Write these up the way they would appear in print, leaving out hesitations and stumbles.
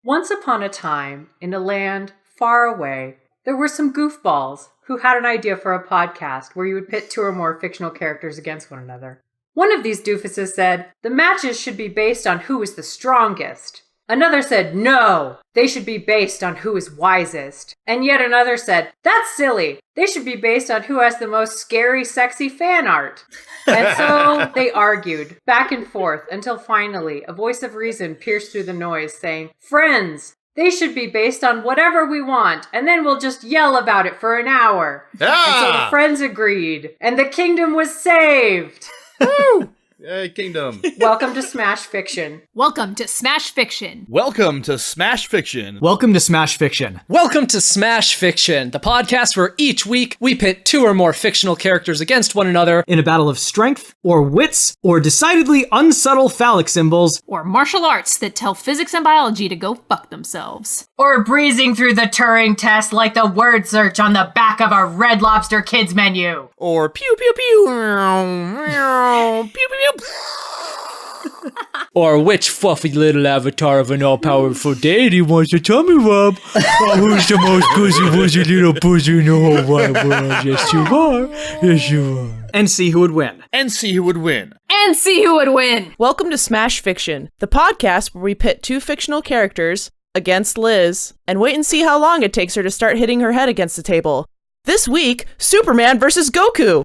Once upon a time, in a land far away, there were some goofballs who had an idea for a podcast where you would pit two or more fictional characters against one another. One of these doofuses said, the matches should be based on who is the strongest. Another said, no, they should be based on who is wisest. And yet another said, that's silly. They should be based on who has the most scary, sexy fan art. And so they argued back and forth until finally a voice of reason pierced through the noise saying, friends, they should be based on whatever we want, and then we'll just yell about it for an hour. And so the friends agreed, and the kingdom was saved. Woo! Yay, kingdom. Welcome to Smash Fiction. Welcome to Smash Fiction. Welcome to Smash Fiction. Welcome to Smash Fiction. Welcome to Smash Fiction, the podcast where each week we pit two or more fictional characters against one another in a battle of strength, or wits, or decidedly unsubtle phallic symbols, or martial arts that tell physics and biology to go fuck themselves. Or breezing through the Turing test like the word search on the back of a Red Lobster kids menu. Or pew pew pew, pew pew pew. Or which fluffy little avatar of an all-powerful deity wants to tell me, Rob? Who's the most pussy little pussy in the whole wide world? Yes, you are. Yes, you are. And see who would win. And see who would win. And see who would win. Welcome to Smash Fiction, the podcast where we pit two fictional characters against Liz and wait and see how long it takes her to start hitting her head against the table. This week, Superman versus Goku.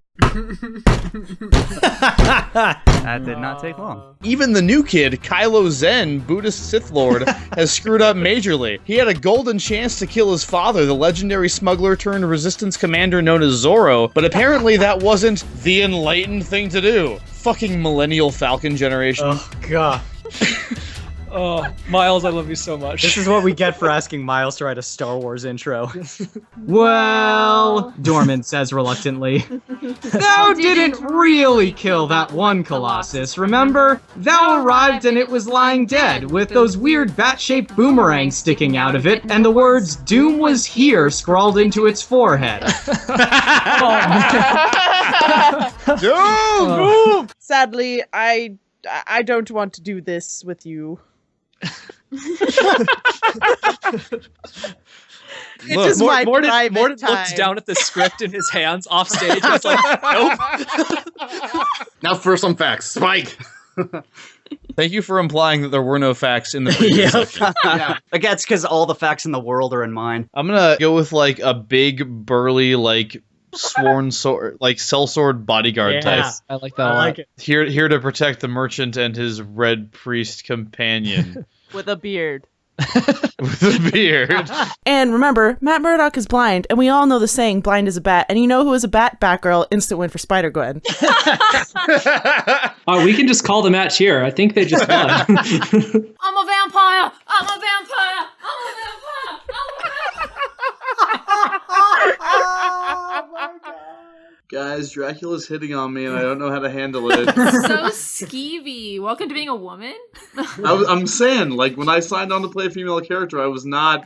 That did not take long. Even the new kid, Kylo Zen, Buddhist Sith Lord, has screwed up majorly. He had a golden chance to kill his father, the legendary smuggler turned resistance commander known as Zorro, but apparently that wasn't the enlightened thing to do. Fucking millennial Falcon generation. Oh, God. Oh, Miles, I love you so much. This is what we get for asking Miles to write a Star Wars intro. Well, Dorman says reluctantly, thou didn't really kill that one Colossus, remember? Thou arrived and it was lying dead, with those weird bat-shaped boomerangs sticking out of it, and the words, Doom was here, scrawled into its forehead. Doom! Sadly, I don't want to do this with you. Morden looks looks down at the script in his hands off stage. It's like, nope. Now for some facts. Spike! Thank you for implying that there were no facts in the previous section. Yeah. I guess because all the facts in the world are in mine. I'm gonna go with like a big, burly, like sworn sword, like sellsword bodyguard type. I like that a lot. it. Here to protect the merchant and his red priest companion. With a beard. With a beard. And remember, Matt Murdock is blind, and we all know the saying, blind as a bat. And you know who is a bat? Batgirl. Instant win for Spider-Gwen. We can just call the match here. I think they just won. I'm a vampire! I'm a vampire! I'm a vampire! I'm a vampire! Guys, Dracula's hitting on me and I don't know how to handle it. So skeevy. Welcome to being a woman. I'm saying, like, when I signed on to play a female character, I was not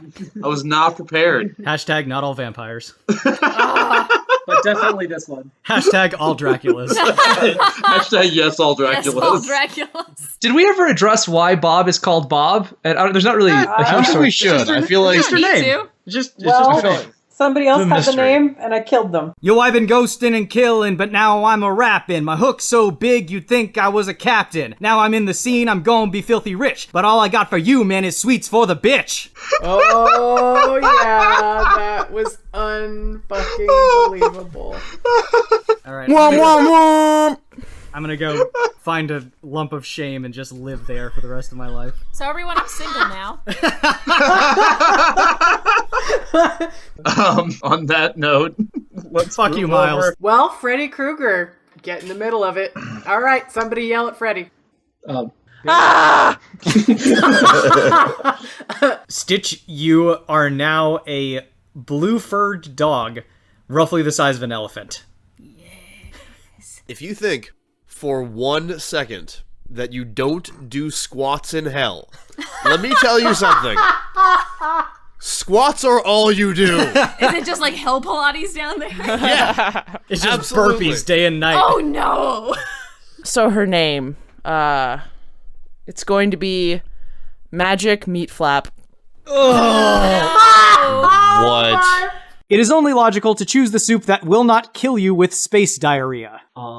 prepared. Hashtag not all vampires. But definitely this one. Hashtag all Draculas. Hashtag yes, all Draculas. Yes, all Draculas. Did we ever address why Bob is called Bob? And there's not really a I huge think we story. should. I feel like Just her Me name. too. It's Well, just a name. somebody else The had the mystery. name, and I killed them. Yo, I've been ghosting and killing, but now I'm a rapping. My hook's so big you'd think I was a captain. Now I'm in the scene, I'm gonna be filthy rich. But all I got for you, man, is sweets for the bitch. Oh, yeah, that was unfucking believable. Alright, I'm gonna go find a lump of shame and just live there for the rest of my life. So everyone, I'm single now. On that note, let's Fuck you, move Miles. over. Well, Freddy Krueger, get in the middle of it. All right, somebody yell at Freddy. Stitch, you are now a blue-furred dog, roughly the size of an elephant. If you think for 1 second that you don't do squats in hell, let me tell you something. Squats are all you do. Is it just like hell Pilates down there? Yeah. It's just Absolutely. burpees day and night. Oh no! So her name, it's going to be Magic Meat Flap. What? It is only logical to choose the soup that will not kill you with space diarrhea. On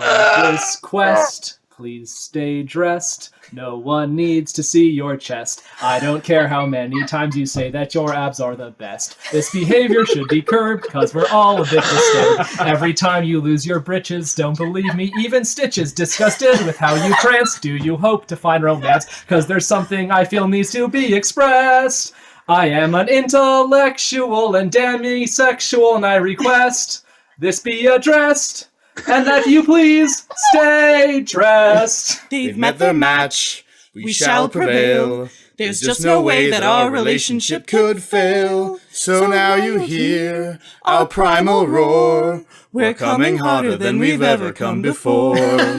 this quest, please stay dressed. No one needs to see your chest. I don't care how many times you say that your abs are the best. This behavior should be curbed, cause we're all a bit disturbed. Every time you lose your britches, don't believe me, even stitches. Disgusted with how you prance, do you hope to find romance? Cause there's something I feel needs to be expressed. I am an intellectual and demisexual, and I request this be addressed, and that you please stay dressed. They've met their match, we shall prevail. There's just no way that our relationship could fail. So now you hear our primal roar. We're coming harder than we've ever come before. If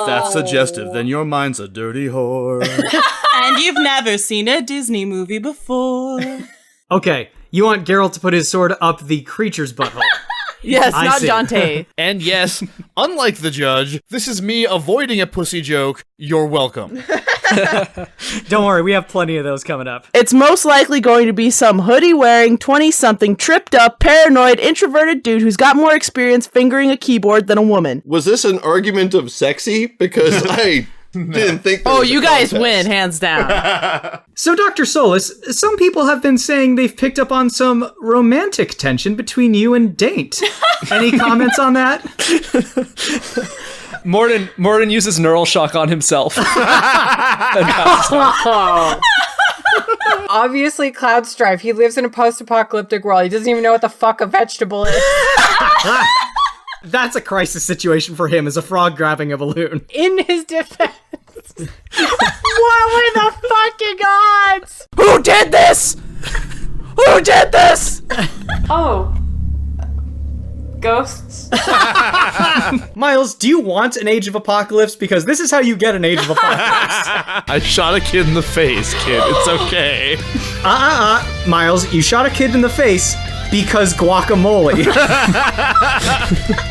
that's suggestive, then your mind's a dirty whore. And you've never seen a Disney movie before. Okay, you want Geralt to put his sword up the creature's butthole. Yes, I not see. Dante. And yes, unlike the judge, this is me avoiding a pussy joke. You're welcome. Don't worry, we have plenty of those coming up. It's most likely going to be some hoodie-wearing, 20-something, tripped-up, paranoid, introverted dude who's got more experience fingering a keyboard than a woman. Was this an argument of sexy? Because I didn't think there was a You guys contest. win, hands down. So, Dr. Solus, some people have been saying they've picked up on some romantic tension between you and Daint. Any comments on that? Morden uses neural shock on himself. Obviously, Cloud Strife. He lives in a post-apocalyptic world. He doesn't even know what the fuck a vegetable is. That's a crisis situation for him, as a frog grabbing a balloon. In his defense. What were the fucking odds? Who did this? Who did this? Oh. Ghosts? Miles, do you want an Age of Apocalypse? Because this is how you get an Age of Apocalypse. I shot a kid in the face, kid. It's okay. Miles, you shot a kid in the face because guacamole.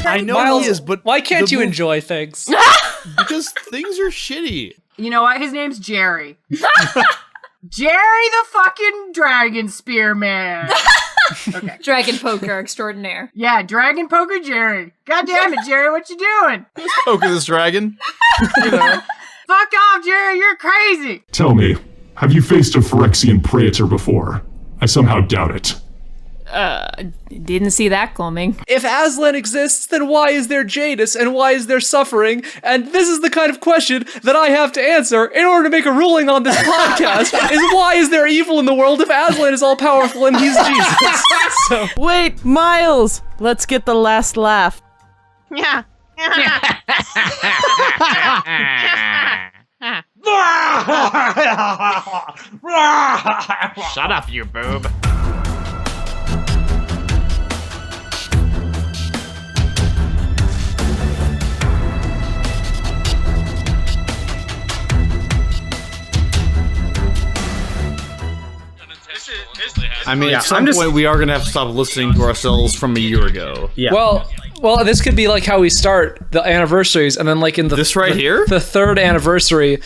I know Miles, he is, but why can't you enjoy things? Because things are shitty. You know what? His name's Jerry. Jerry the fucking Dragon Spearman. Okay. Dragon poker extraordinaire. Yeah, Dragon Poker Jerry. God damn it, Jerry, what you doing? Poker this dragon. Fuck off, Jerry, you're crazy. Tell me, have you faced a Phyrexian Praetor before? I somehow doubt it. Didn't see that coming. If Aslan exists, then why is there Jadis and why is there suffering? And this is the kind of question that I have to answer in order to make a ruling on this podcast, is why is there evil in the world if Aslan is all powerful and he's Jesus? So Wait, Miles, let's get the last laugh. Yeah. Shut up, you boob. I mean, at some point we are going to have to stop listening to ourselves from a year ago. Yeah. Well, this could be like how we start the anniversaries, and then like in the third anniversary,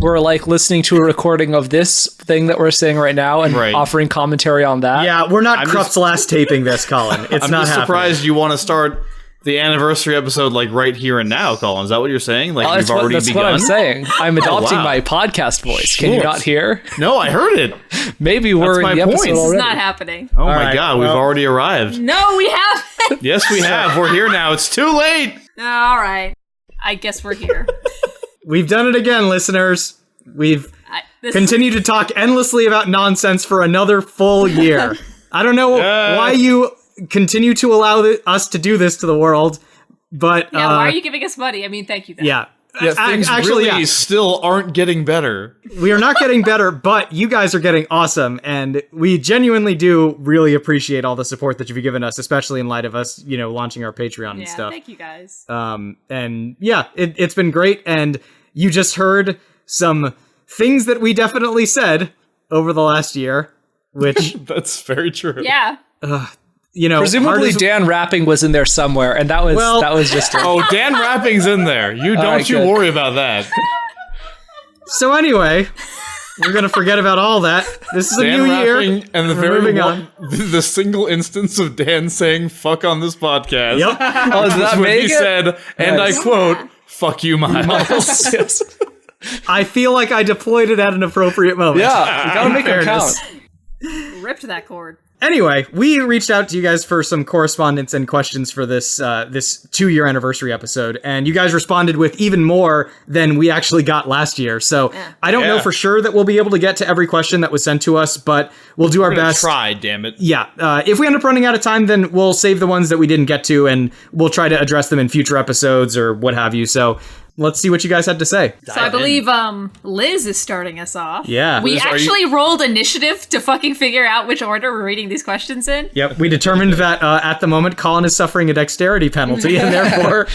we're like listening to a recording of this thing that we're saying right now and offering commentary on that. Yeah, we're not Krupp's last taping this, Colin. It's I'm not just happening. surprised you want to start the anniversary episode like right here and now, Colin. Is that what you're saying? Like you've already begun? That's what I'm saying. I'm adopting wow. my podcast voice. Can you not hear? No, I heard it. Maybe we're in the episode It's already. not happening. Oh my god, we've already arrived. No, we haven't. Yes, we have. We're here now. It's too late. All right. I guess we're here. We've done it again, listeners. We've continued to talk endlessly about nonsense for another full year. I don't know why you continue to allow us to do this to the world, but Yeah, why are you giving us money? I mean, thank you. Then. Yeah. Things Actually, really still aren't getting better. We are not getting better, but you guys are getting awesome, and we genuinely do really appreciate all the support that you've given us, especially in light of us, launching our Patreon and stuff. Thank you guys. And yeah, it's been great, and you just heard some things that we definitely said over the last year, which that's very true. Yeah. Presumably Dan rapping was in there somewhere, and that was just Dan rapping's in there. You don't right, you good. worry about that. So anyway, We're gonna forget about all that. This is a new year, and the single instance of Dan saying "fuck" on this podcast. Yep. Oh, is that what he said? And I quote, "Fuck you, Miles." Yes. I feel like I deployed it at an appropriate moment. Yeah, you gotta make it count. Ripped that cord. Anyway, we reached out to you guys for some correspondence and questions for this 2-year anniversary episode, and you guys responded with even more than we actually got last year. So I don't know for sure that we'll be able to get to every question that was sent to us, but we'll do our best. Try, damn it. Yeah. If we end up running out of time, then we'll save the ones that we didn't get to, and we'll try to address them in future episodes or what have you. So let's see what you guys had to say. So I believe Liz is starting us off. Yeah. We Liz, actually rolled initiative to fucking figure out which order we're reading these questions in. Yep, we determined that at the moment Colin is suffering a dexterity penalty, and therefore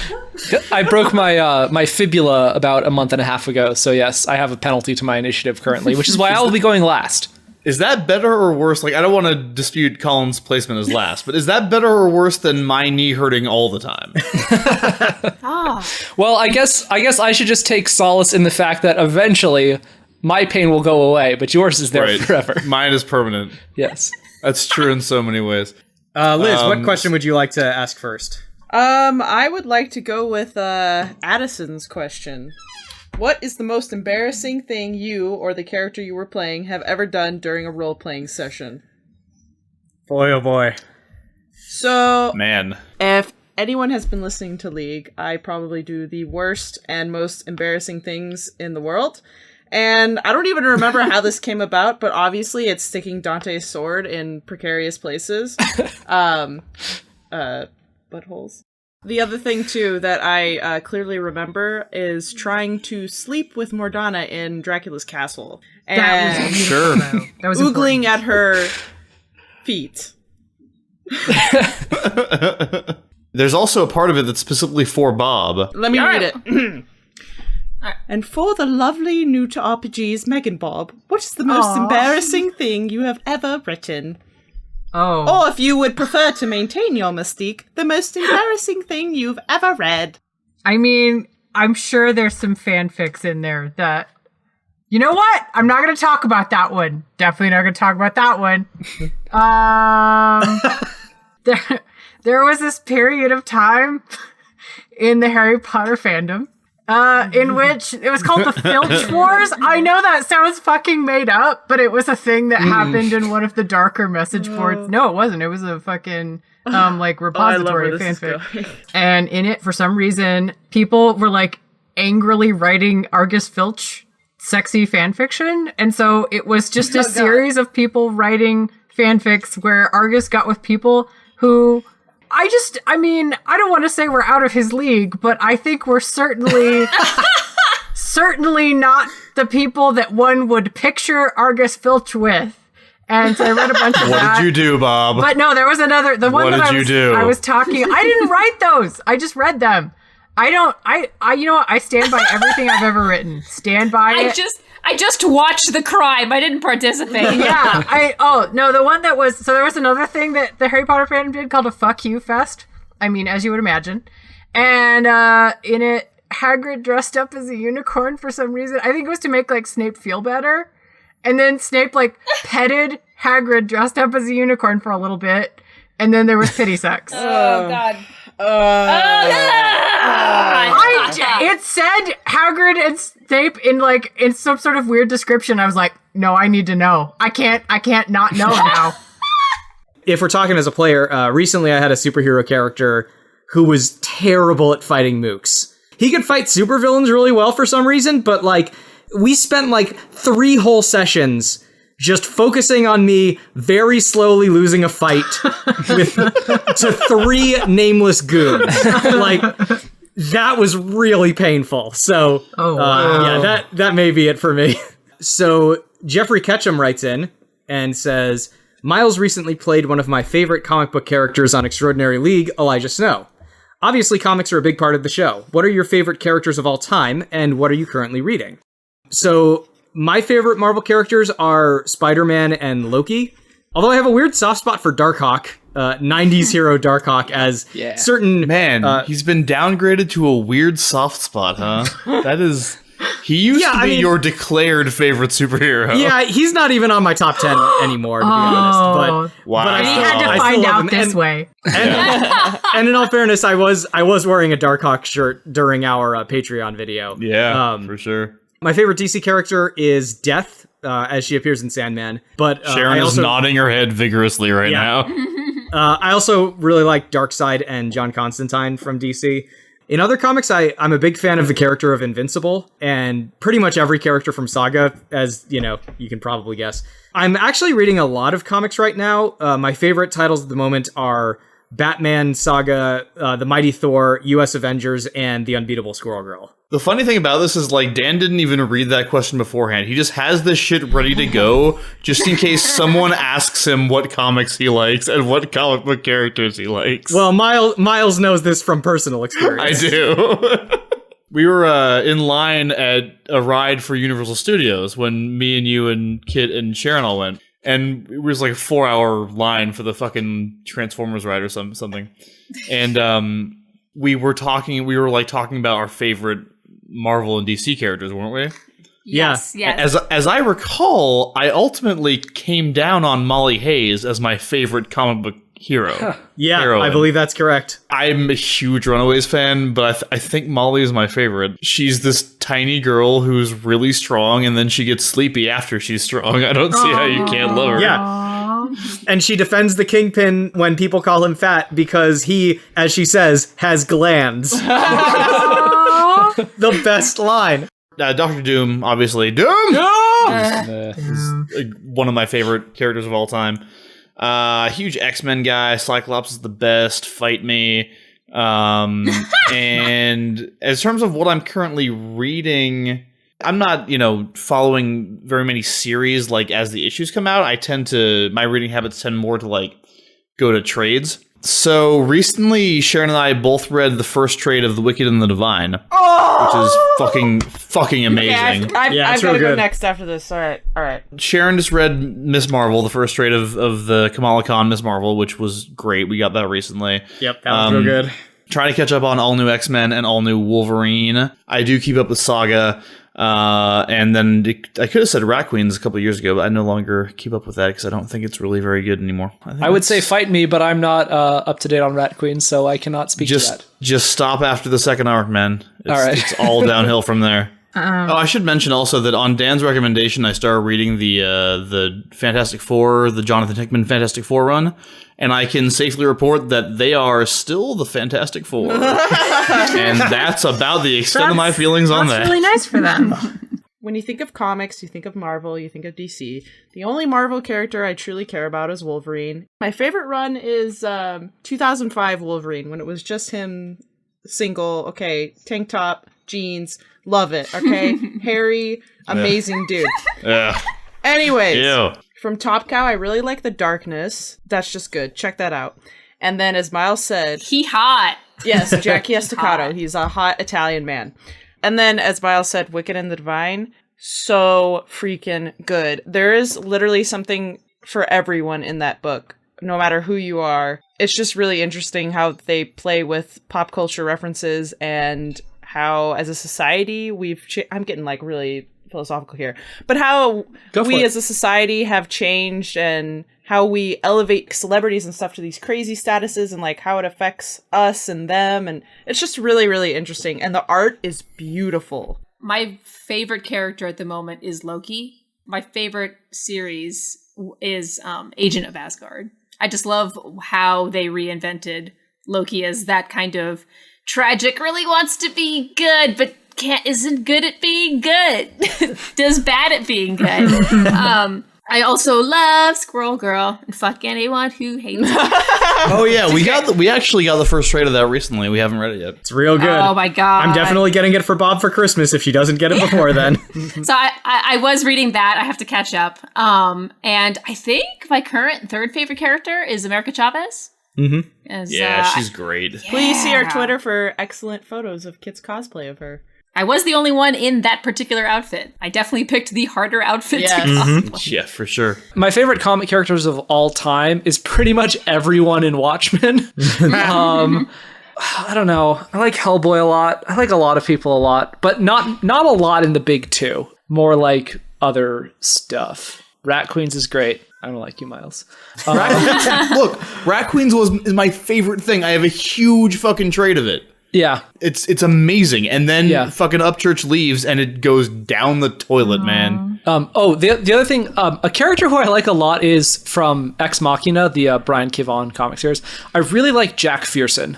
I broke my fibula about a month and a half ago, so yes, I have a penalty to my initiative currently, which is why I will be going last. Is that better or worse? Like, I don't want to dispute Colin's placement as last, but is that better or worse than my knee hurting all the time? Well, I guess I should just take solace in the fact that eventually my pain will go away, but yours is there forever. Mine is permanent. Yes. That's true in so many ways. Liz, what question would you like to ask first? I would like to go with Addison's question. What is the most embarrassing thing you or the character you were playing have ever done during a role-playing session? Boy, oh boy. So, man, if anyone has been listening to League, I probably do the worst and most embarrassing things in the world. And I don't even remember how this came about, but obviously it's sticking Dante's sword in precarious places. Buttholes. The other thing, too, that I clearly remember is trying to sleep with Morgana in Dracula's castle. And That was beautiful, though. That was oogling at her feet. There's also a part of it that's specifically for Bob. Let me read it. And for the lovely new to RPG's MeganBob, what is the most embarrassing thing you have ever written? Oh. Or if you would prefer to maintain your mystique, the most embarrassing thing you've ever read. I mean, I'm sure there's some fanfics in there that... You know what? I'm not going to talk about that one. Definitely not going to talk about that one. There was this period of time in the Harry Potter fandom in which it was called the Filch Wars. I know that sounds fucking made up, but it was a thing that happened in one of the darker message boards. No, it wasn't. It was a fucking repository of fanfic. And in it, for some reason, people were like angrily writing Argus Filch sexy fanfiction. And so it was just a series of people writing fanfics where Argus got with people who... I don't want to say we're out of his league, but I think we're certainly not the people that one would picture Argus Filch with. And so I read a bunch of that. What did you do, Bob? But no, there was another. The one that I was talking. I didn't write those. I just read them. I stand by everything I've ever written. Stand by it. I just watched the crime. I didn't participate. Yeah. The one that was... So there was another thing that the Harry Potter fandom did called a Fuck You Fest. I mean, as you would imagine. And in it, Hagrid dressed up as a unicorn for some reason. I think it was to make, like, Snape feel better. And then Snape, like, petted Hagrid dressed up as a unicorn for a little bit. And then there was pity sex. Oh, God. It said Hagrid and Snape in some sort of weird description. I was like, no, I need to know. I can't not know now. If we're talking as a player, recently I had a superhero character who was terrible at fighting mooks. He could fight supervillains really well for some reason, but we spent 3 whole sessions just focusing on me very slowly losing a fight to 3 nameless goons. That was really painful. So, that may be it for me. So, Jeffrey Ketchum writes in and says, Miles recently played one of my favorite comic book characters on Extraordinary League, Elijah Snow. Obviously, comics are a big part of the show. What are your favorite characters of all time, and what are you currently reading? So, my favorite Marvel characters are Spider-Man and Loki. Although I have a weird soft spot for Darkhawk, 90s hero Darkhawk, as certain... Man, he's been downgraded to a weird soft spot, huh? He used to be your declared favorite superhero. Yeah, he's not even on my top 10 anymore, to be honest. But wow. But he had to find out this way. And in all fairness, I was wearing a Darkhawk shirt during our Patreon video. Yeah, for sure. My favorite DC character is Death, as she appears in Sandman. But Sharon is nodding her head vigorously right now. I also really like Darkseid and John Constantine from DC. In other comics, I'm a big fan of the character of Invincible, and pretty much every character from Saga, as you know, you can probably guess. I'm actually reading a lot of comics right now. My favorite titles at the moment are Batman, Saga, The Mighty Thor, US Avengers, and The Unbeatable Squirrel Girl. The funny thing about this is, like, Dan didn't even read that question beforehand. He just has this shit ready to go, just in case someone asks him what comics he likes and what comic book characters he likes. Well, Miles knows this from personal experience. I do. We were in line at a ride for Universal Studios when me and you and Kit and Sharon all went. And it was like a 4-hour line for the fucking Transformers ride or something. And we were talking about our favorite Marvel and DC characters, weren't we? Yes. As I recall, I ultimately came down on Molly Hayes as my favorite comic book hero. Heroine. I believe that's correct. I'm a huge Runaways fan, but I think Molly is my favorite. She's this tiny girl who's really strong, and then she gets sleepy after she's strong. I don't see how you can't love her. Yeah. And she defends the Kingpin when people call him fat because he, as she says, has glands. The best line. Dr. Doom, obviously. Doom! Is one of my favorite characters of all time. Huge X-Men guy. Cyclops is the best. Fight me. And as terms of what I'm currently reading, I'm not, following very many series like as the issues come out. My reading habits tend more to like go to trades. So recently, Sharon and I both read the first trade of The Wicked and the Divine, which is fucking amazing. Okay, I've got to go next after this. All right. Sharon just read Miss Marvel, the first trade of the Kamala Khan Miss Marvel, which was great. We got that recently. Yep, that was real good. Trying to catch up on all new X-Men and all new Wolverine. I do keep up with Saga. And then I could have said Rat Queens a couple of years ago, but I no longer keep up with that because I don't think it's really very good anymore. I would say Fight Me, but I'm not up to date on Rat Queens, so I cannot speak to that. Just stop after the second arc, man. All right. It's all downhill from there. I should mention also that on Dan's recommendation, I started reading the Fantastic Four, the Jonathan Hickman Fantastic Four run, and I can safely report that they are still the Fantastic Four. And that's about the extent of my feelings on that. That's really nice for them. When you think of comics, you think of Marvel, you think of DC. The only Marvel character I truly care about is Wolverine. My favorite run is 2005 Wolverine, when it was just him single, okay, tank top, jeans, love it, okay? Hairy, amazing dude. Anyways, from Top Cow, I really like the darkness. That's just good. Check that out. And then, as Miles said... He hot. Yes, Jackie Estacado. He's a hot Italian man. And then, as Miles said, Wicked and the Divine. So freaking good. There is literally something for everyone in that book, no matter who you are. It's just really interesting how they play with pop culture references and how, as a society, I'm getting like really philosophical here, but how we as a society have changed and how we elevate celebrities and stuff to these crazy statuses and like how it affects us and them. And it's just really, really interesting. And the art is beautiful. My favorite character at the moment is Loki. My favorite series is Agent of Asgard. I just love how they reinvented Loki as that kind of tragic, really wants to be good, but isn't good at being good. Does bad at being good. I also love Squirrel Girl and fuck anyone who hates it. Oh yeah, we actually got the first trade of that recently. We haven't read it yet. It's real good. Oh my god. I'm definitely getting it for Bob for Christmas if she doesn't get it before then. So I was reading that. I have to catch up. And I think my current third favorite character is America Chavez. Yeah, she's great. Yeah. Please see our Twitter for excellent photos of Kit's cosplay of her. I was the only one in that particular outfit. I definitely picked the harder outfit to cosplay. Yeah, for sure. My favorite comic characters of all time is pretty much everyone in Watchmen. I don't know. I like Hellboy a lot. I like a lot of people a lot, but not a lot in the big two. More like other stuff. Rat Queens is great. I don't like you, Miles. Look, Rat Queens is my favorite thing. I have a huge fucking trade of it. Yeah. It's amazing. And then fucking Upchurch leaves and it goes down the toilet, man. The other thing, a character who I like a lot is from Ex Machina, the Brian K. Vaughan comic series. I really like Jack Fearson,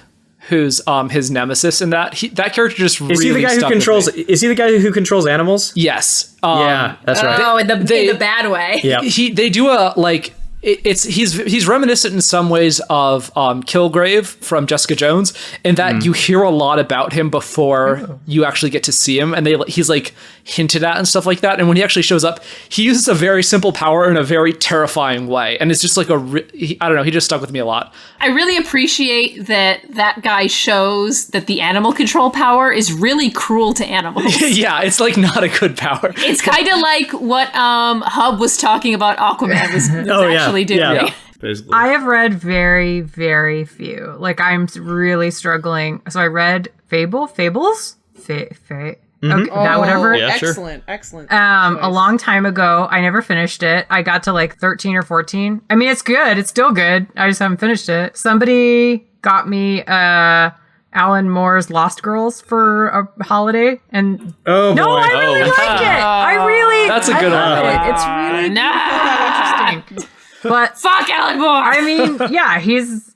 who's his nemesis in that. That character just really Is he the guy who controls? Is he the guy who controls animals? Yes. Yeah, that's right. Oh, in the bad way. Yeah. They do a like. He's reminiscent in some ways of Kilgrave from Jessica Jones, in that you hear a lot about him before you actually get to see him, and he's like hinted at and stuff like that. And when he actually shows up, he uses a very simple power in a very terrifying way, and it's just like I don't know. He just stuck with me a lot. I really appreciate that guy shows that the animal control power is really cruel to animals. Yeah, it's like not a good power. It's kind of like what Hub was talking about Aquaman was actually doing. Yeah. Basically. I have read very, very few. Like, I'm really struggling. So I read Fables? Okay, whatever. Yeah, excellent. A long time ago. I never finished it. I got to like 13 or 14. I mean, it's good. It's still good. I just haven't finished it. Somebody got me Alan Moore's Lost Girls for a holiday, and I really like it. That's a good one. It's really interesting. But fuck Alan Moore. I mean, yeah, he's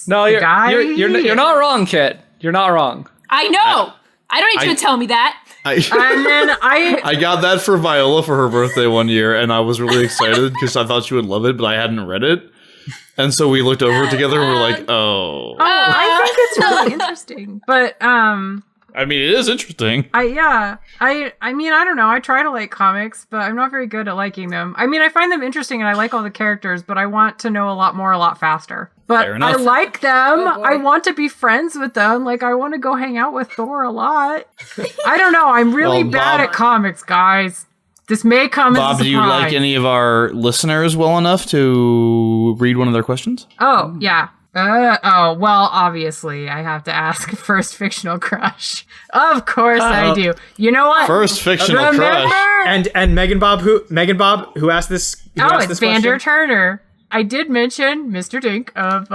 no, the guy. You're not wrong, Kit. You're not wrong. I know. I don't need you to tell me that. And then I got that for Viola for her birthday one year, and I was really excited because I thought she would love it, but I hadn't read it. And so we looked over it together and we're like, oh. I think it's really interesting. But I mean, it is interesting. I mean, I don't know. I try to like comics, but I'm not very good at liking them. I mean, I find them interesting and I like all the characters, but I want to know a lot more, a lot faster. But I like them. I want to be friends with them. Like, I want to go hang out with Thor a lot. I don't know. I'm really bad at comics, guys. This may come as a surprise. Bob, do you like any of our listeners well enough to read one of their questions? Oh, yeah. Well, obviously, I have to ask first fictional crush. Of course I do. You know what? First fictional crush. And MeganBob, who asked this? It's Vander Turner. I did mention Mr. Dink of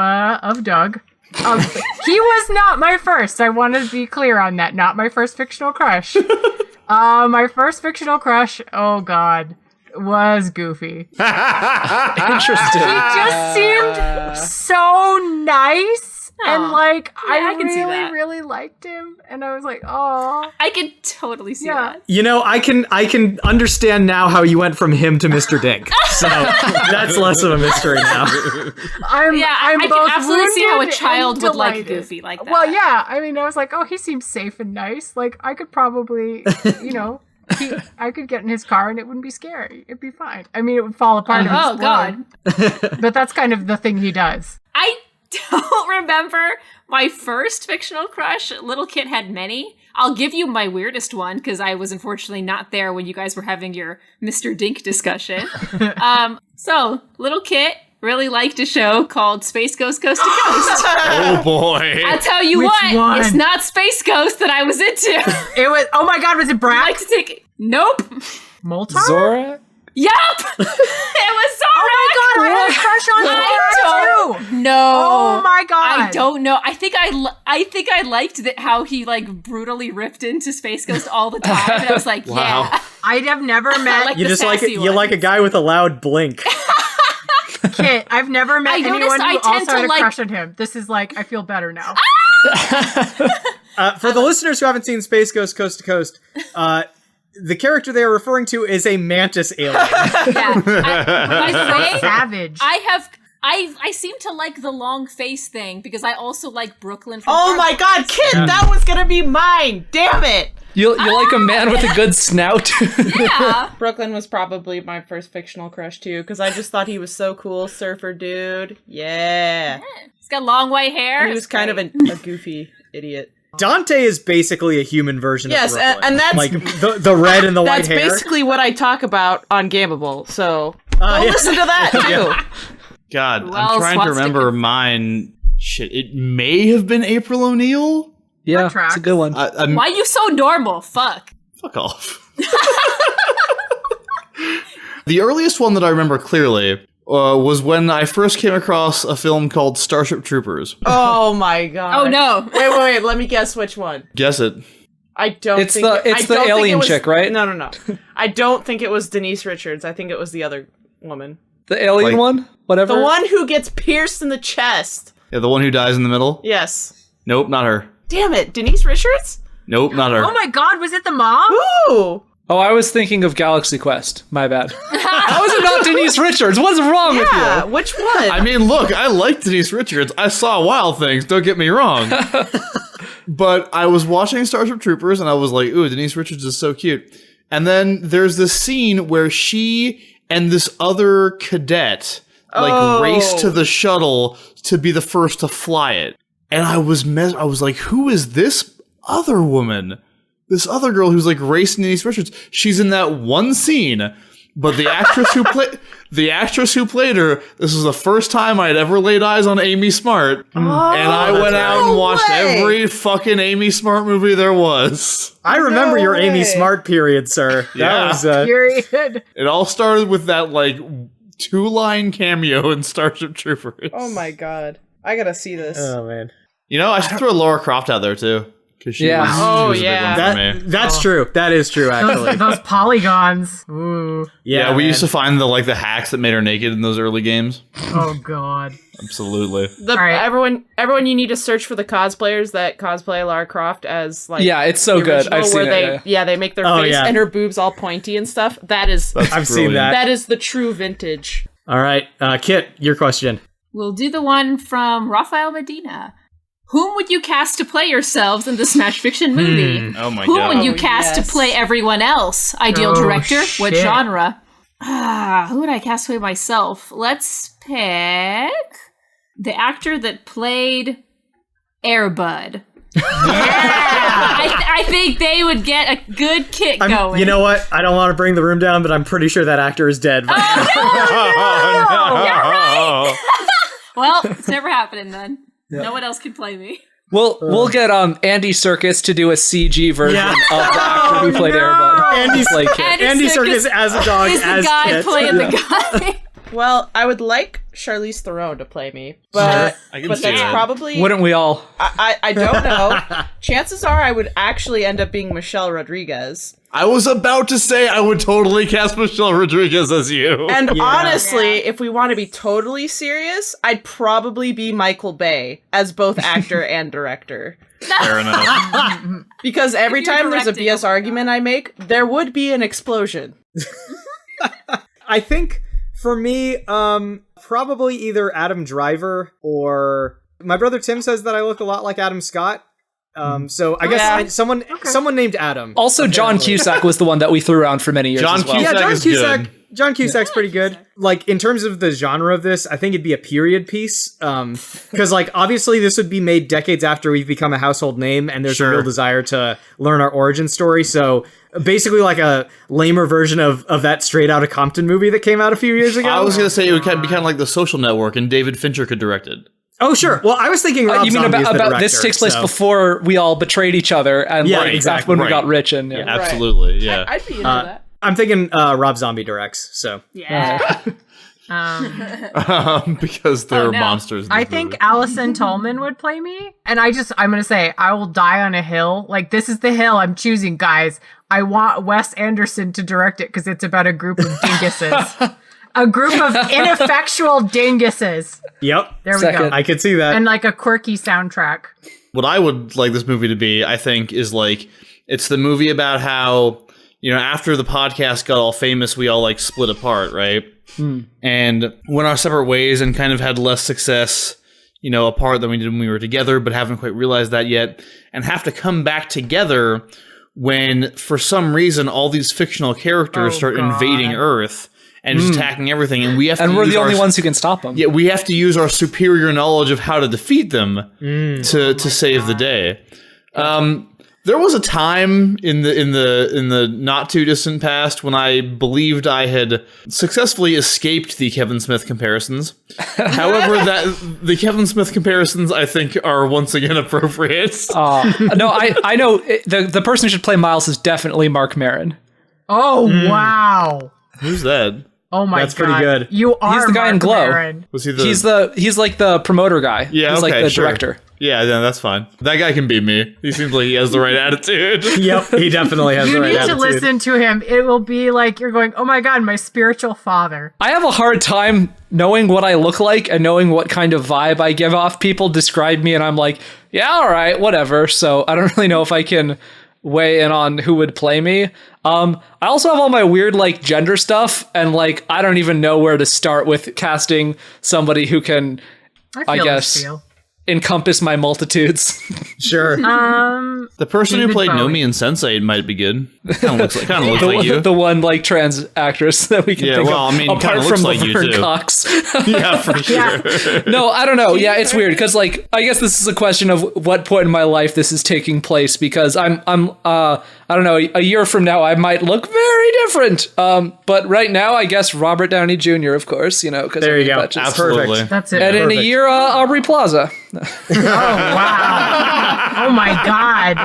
Doug. He was not my first. I want to be clear on that. Not my first fictional crush. My first fictional crush, oh god, was Goofy. Interesting. He just seemed so nice. And like, I can see that. really liked him. And I was like, oh. I can totally see that. You know, I can understand now how you went from him to Mr. Dink. So that's less of a mystery now. I can absolutely see how a child would like Goofy like that. Well, yeah. I mean, I was like, oh, he seems safe and nice. Like, I could probably, you know, I could get in his car and it wouldn't be scary. It'd be fine. I mean, it would fall apart. Oh, God. But that's kind of the thing he does. I don't remember my first fictional crush. Little Kit had many. I'll give you my weirdest one because I was unfortunately not there when you guys were having your Mr. Dink discussion. So, Little Kit really liked a show called Space Ghost Coast to Coast. Oh boy. I'll tell you it's not Space Ghost that I was into. It was, oh my god, was it Brack? I like to take Nope. Moltar? Zora? Yup! It was Zora! Oh my god, I had a crush on Zora too! No. Oh my god. I don't know. I think I liked how he like brutally ripped into Space Ghost all the time. And I was like, yeah. I have never met like you just like you like a guy with a loud blink. Kit, I've never met anyone who also had a crush on him. This is like, I feel better now. For the listeners who haven't seen Space Ghost Coast to Coast, the character they are referring to is a mantis alien. Yeah. Savage. I seem to like the long face thing because I also like Brooklyn from Oh my god, Kit, that was gonna be mine! Damn it! You like a man with a good snout? Yeah. Brooklyn was probably my first fictional crush too, because I just thought he was so cool, surfer dude. Yeah. He's got long white hair. And he was kind of a goofy idiot. Dante is basically a human version of Brooklyn. Yes, and that's like the red and the white hair. That's basically what I talk about on Gameable. So go listen to that too. God, I'm trying to remember mine. Shit, it may have been April O'Neil. Yeah, it's a good one. Why are you so normal? Fuck off. The earliest one that I remember clearly was when I first came across a film called Starship Troopers. Oh my god. Oh no. Wait, let me guess which one. Guess it. I don't It's think the alien chick, right? No. I don't think it was Denise Richards. I think it was the other woman. The alien one? Whatever. The one who gets pierced in the chest. Yeah, the one who dies in the middle? Yes. Nope, not her. Damn it, Denise Richards? Nope, not her. Oh my god, was it the mom? Ooh. Oh, I was thinking of Galaxy Quest. My bad. How is it not Denise Richards? What's wrong with you? Which one? I mean, look, I like Denise Richards. I saw Wild Things, don't get me wrong. But I was watching Starship Troopers and I was like, ooh, Denise Richards is so cute. And then there's this scene where she and this other cadet race to the shuttle to be the first to fly it. And I was like, who is this other woman? This other girl who's like racing Denise Richards. She's in that one scene, but the actress who played her, this was the first time I'd ever laid eyes on Amy Smart. And I went out and watched every fucking Amy Smart movie there was. I remember your Amy Smart period, sir. That was period. It all started with that like 2-line cameo in Starship Troopers. Oh my god. I gotta see this. Oh man. You know, I should throw Laura Croft out there too. She was a big one for me. That's true. That is true, actually. Those polygons. Ooh. Yeah, we used to find the hacks that made her naked in those early games. Oh god. Absolutely. Everyone, you need to search for the cosplayers that cosplay Lara Croft as like. Yeah, it's so good. I've seen it. They make their face and her boobs all pointy and stuff. I've seen that. That is the true vintage. All right, Kit, your question. We'll do the one from Rafael Medina. Whom would you cast to play yourselves in the Smash Fiction movie? Oh my Who god. would you cast to play everyone else? Ideal director? What genre? Who would I cast to play myself? Let's pick the actor that played Airbud. I think they would get a good kick going. You know what? I don't want to bring the room down, but I'm pretty sure that actor is dead. You're right. Well, it's never happening then. Yeah. No one else can play me. We'll get Andy Serkis to do a CG version of the actor who played Airbud. Andy Serkis as a dog is the guy Kit. playing the guy. Well, I would like Charlize Theron to play me, but that's probably. Wouldn't we all? I don't know. Chances are I would actually end up being Michelle Rodriguez. I was about to say I would totally cast Michelle Rodriguez as you. And honestly, if we want to be totally serious, I'd probably be Michael Bay as both actor and director. Fair enough. Because every time there's a BS argument I make, there would be an explosion. I think for me, probably either Adam Driver or my brother Tim says that I look a lot like Adam Scott. So I guess someone named Adam. Also, John Cusack was the one that we threw around for many years. John Cusack's pretty good. Like in terms of the genre of this, I think it'd be a period piece. Because like obviously this would be made decades after we've become a household name, and there's a real desire to learn our origin story. So basically like a lamer version of that Straight Outta Compton movie that came out a few years ago. I was gonna say it would be kind of like The Social Network, and David Fincher could direct it. Oh sure. Well, I was thinking Rob you mean Zombie is the about director, this takes place so. before we all betrayed each other, and exactly when we got rich, and absolutely, yeah. I'd be into that. I'm thinking Rob Zombie directs. So Yeah. Because they're monsters. I think Allison Tolman would play me. And I'm going to say, I will die on a hill. Like, this is the hill I'm choosing, guys. I want Wes Anderson to direct it because it's about a group of dinguses. A group of ineffectual dinguses. Yep. There we go. I could see that. And like a quirky soundtrack. What I would like this movie to be, I think, is like, it's the movie about how, you know, after the podcast got all famous, we all like split apart, right? And went our separate ways and kind of had less success, you know, apart than we did when we were together, but haven't quite realized that yet. And have to come back together when, for some reason, all these fictional characters start invading Earth and just attacking everything. And we have to we're the only ones who can stop them. Yeah, we have to use our superior knowledge of how to defeat them to save the day. There was a time in the not too distant past when I believed I had successfully escaped the Kevin Smith comparisons. However, the Kevin Smith comparisons I think are once again appropriate. No, I know the person who should play Miles is definitely Mark Maron. Oh wow! Who's that? Oh my god, that's pretty good. You are. He's the guy Mark in Glow. Maron. Was he He's like the promoter guy. Yeah, he's okay, like the sure. director. Yeah, that's fine. That guy can beat me. He seems like he has the right attitude. Yep, he definitely has the right attitude. You need to listen to him. It will be like you're going, oh my god, my spiritual father. I have a hard time knowing what I look like and knowing what kind of vibe I give off. People describe me and I'm like, yeah, all right, whatever. So I don't really know if I can weigh in on who would play me. I also have all my weird like gender stuff and like I don't even know where to start with casting somebody who can I guess encompass my multitudes. Sure. The person who played Nomi in Sense8 might be good. Kind of looks like you. The one like trans actress that we can think of. I mean, apart looks from like you Laverne too. Cox. Yeah, for sure. No, I don't know. Yeah, it's weird because like I guess this is a question of what point in my life this is taking place because I'm I don't know, a year from now I might look very different. But right now I guess Robert Downey Jr. of course, you know, because there you go. Absolutely. Perfect. That's it. And in a year Aubrey Plaza. Oh wow! Oh my god!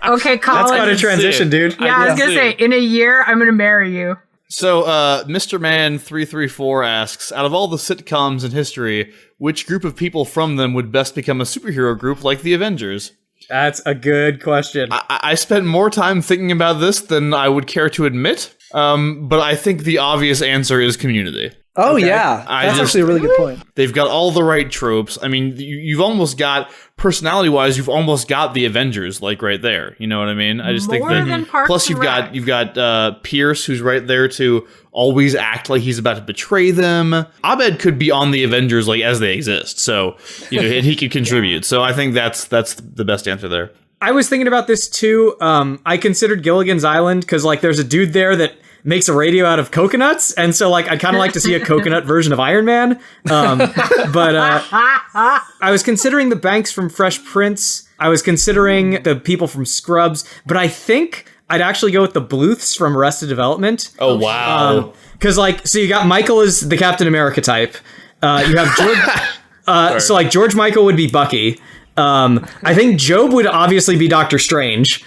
Okay, Colin. That's quite a transition, dude. Yeah, I was gonna say, in a year, I'm gonna marry you. So, Mr. Man 334 asks, out of all the sitcoms in history, which group of people from them would best become a superhero group like the Avengers? That's a good question. I spent more time thinking about this than I would care to admit, but I think the obvious answer is Community. Oh, okay. Yeah. That's actually a really good point. They've got all the right tropes. I mean, you've almost got, personality-wise, you've almost got the Avengers, like, right there. You know what I mean? I just think that... Plus, you've got Pierce, who's right there to always act like he's about to betray them. Abed could be on the Avengers, like, as they exist. So, you know, he could contribute. So I think that's the best answer there. I was thinking about this, too. I considered Gilligan's Island, because, like, there's a dude there that makes a radio out of coconuts, and so like I'd kind of like to see a coconut version of Iron Man. But I was considering the Banks from Fresh Prince. I was considering the people from Scrubs, but I think I'd actually go with the Bluths from Arrested Development. Oh wow! Because like, so you got Michael as the Captain America type. You have George. So like George Michael would be Bucky. I think Job would obviously be Doctor Strange.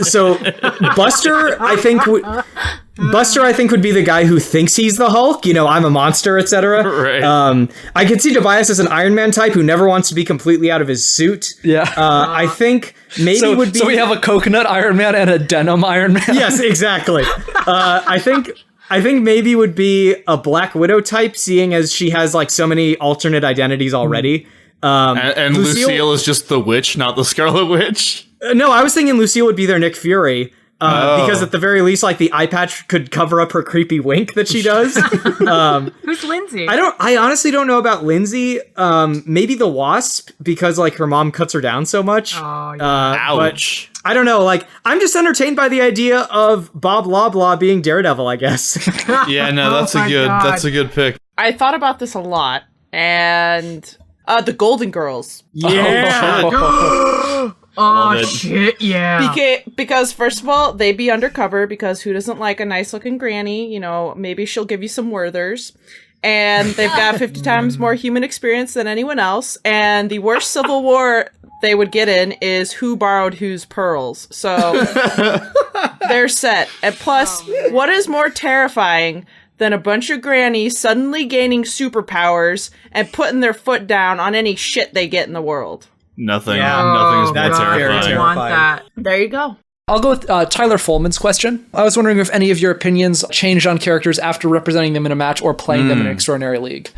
So Buster, I think would be the guy who thinks he's the Hulk. You know, I'm a monster, etc. Right. I could see Tobias as an Iron Man type who never wants to be completely out of his suit. Yeah. I think maybe would be. So we have a coconut Iron Man and a denim Iron Man. Yes, exactly. I think maybe would be a Black Widow type, seeing as she has like so many alternate identities already. And Lucille is just the witch, not the Scarlet Witch? No, I was thinking Lucille would be their Nick Fury. Because at the very least, like the eye patch could cover up her creepy wink that she does. Who's Lindsay? I honestly don't know about Lindsay. Maybe the Wasp, because like her mom cuts her down so much. Oh, yeah. Ouch. But I don't know. Like, I'm just entertained by the idea of Bob Loblaw being Daredevil, I guess. Yeah, no, that's a good pick. I thought about this a lot, and the Golden Girls. Yeah. Oh shit, yeah. Because first of all, they'd be undercover, because who doesn't like a nice looking granny? You know, maybe she'll give you some Werthers. And they've got 50 times more human experience than anyone else. And the worst civil war they would get in is who borrowed whose pearls. So they're set. And plus, what is more terrifying than a bunch of grannies suddenly gaining superpowers and putting their foot down on any shit they get in the world? Nothing is more terrifying. I want that. There you go. I'll go with Tyler Fullman's question. I was wondering if any of your opinions changed on characters after representing them in a match or playing them in an Extraordinary League.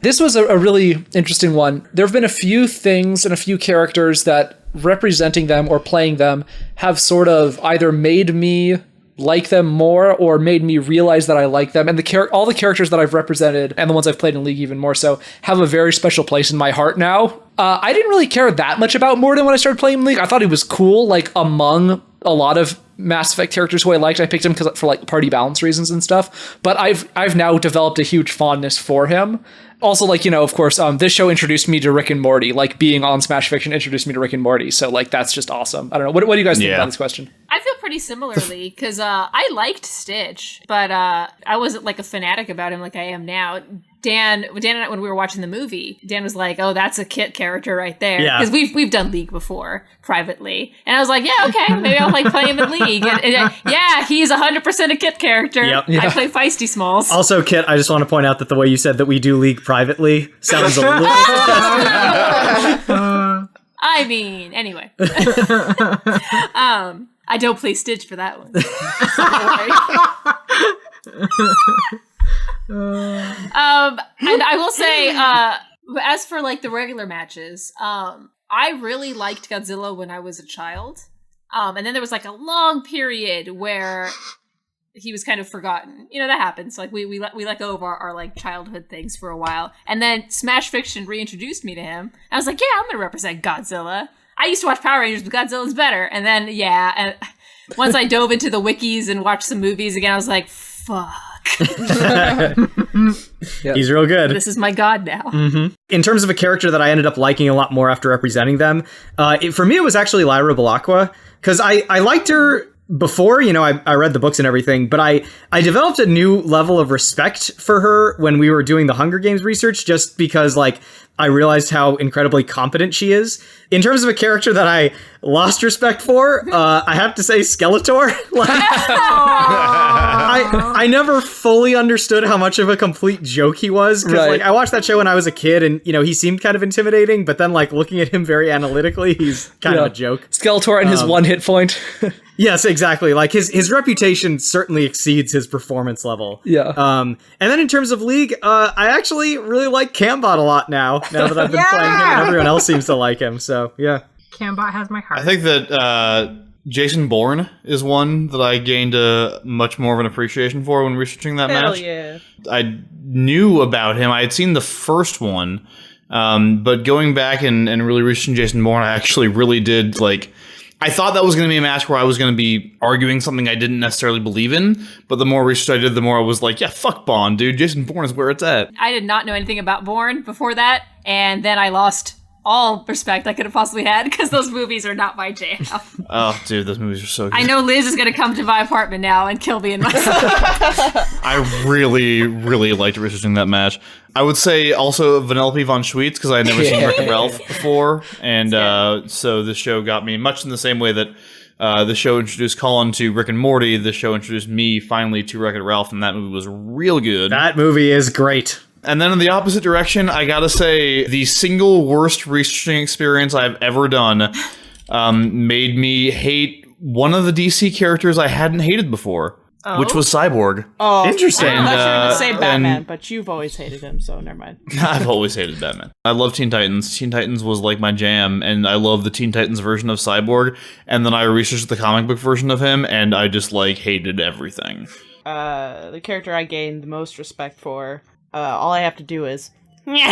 This was a really interesting one. There have been a few things and a few characters that representing them or playing them have sort of either made me like them more or made me realize that I like them. And all the characters that I've represented, and the ones I've played in League even more so, have a very special place in my heart now. I didn't really care that much about Morden when I started playing League. I thought he was cool, like among a lot of Mass Effect characters who I liked. I picked him for like party balance reasons and stuff. But I've now developed a huge fondness for him. Also, like, you know, of course, this show introduced me to Rick and Morty. Like, being on Smash Fiction introduced me to Rick and Morty. So, like, that's just awesome. I don't know. What do you guys think about this question? I feel pretty similarly, because I liked Stitch, but I wasn't, like, a fanatic about him like I am now. Dan and I, when we were watching the movie, Dan was like, "Oh, that's a Kit character right there," because we've done League before privately, and I was like, "Yeah, okay, maybe I'll like play him in League." And yeah, he's 100% a Kit character. Yep. I play Feisty Smalls. Also, Kit, I just want to point out that the way you said that we do League privately sounds a little I mean, anyway, I don't play Stitch for that one. And I will say, as for like the regular matches, I really liked Godzilla when I was a child. And then there was like a long period where he was kind of forgotten. You know, that happens. Like we let go of our like childhood things for a while. And then Smash Fiction reintroduced me to him. I was like, yeah, I'm gonna represent Godzilla. I used to watch Power Rangers, but Godzilla's better. And then and once I dove into the wikis and watched some movies again, I was like, fuck. He's real good. This is my god now. Mm-hmm. In terms of a character that I ended up liking a lot more after representing them, for me it was actually Lyra Belacqua, because I liked her before, you know, I read the books and everything, but I developed a new level of respect for her when we were doing the Hunger Games research, just because like I realized how incredibly competent she is. In terms of a character that I lost respect for, I have to say Skeletor. Like, I never fully understood how much of a complete joke he was, because like I watched that show when I was a kid, and you know he seemed kind of intimidating, but then like looking at him very analytically, he's kind of a joke. Skeletor and his one hit point. Yes, exactly. Like his reputation certainly exceeds his performance level. Yeah. And then in terms of League, I actually really like Cambot a lot now that I've been playing him, and everyone else seems to like him. So yeah. Cambot has my heart. I think that Jason Bourne is one that I gained a much more of an appreciation for when researching that match. Yeah. I knew about him. I had seen the first one, but going back and really researching Jason Bourne, I actually really did like. I thought that was going to be a match where I was going to be arguing something I didn't necessarily believe in, but the more research I did, the more I was like, yeah, fuck Bond, dude. Jason Bourne is where it's at. I did not know anything about Bourne before that, and then I lost all respect I could have possibly had, because those movies are not my jam. Oh, dude, those movies are so good. I know Liz is going to come to my apartment now and kill me and myself. I really, really liked researching that match. I would say also Vanellope von Schweetz, because I had never seen Wreck-It Ralph before, and so this show got me much in the same way that the show introduced Colin to Rick and Morty. The show introduced me finally to Wreck-It Ralph, and that movie was real good. That movie is great. And then in the opposite direction, I gotta say, the single worst researching experience I've ever done made me hate one of the DC characters I hadn't hated before, which was Cyborg. Oh, interesting. I thought you were going to say Batman, but you've always hated him, so never mind. I've always hated Batman. I love Teen Titans. Teen Titans was like my jam, and I love the Teen Titans version of Cyborg. And then I researched the comic book version of him, and I just like hated everything. The character I gained the most respect for, all I have to do is Yeah.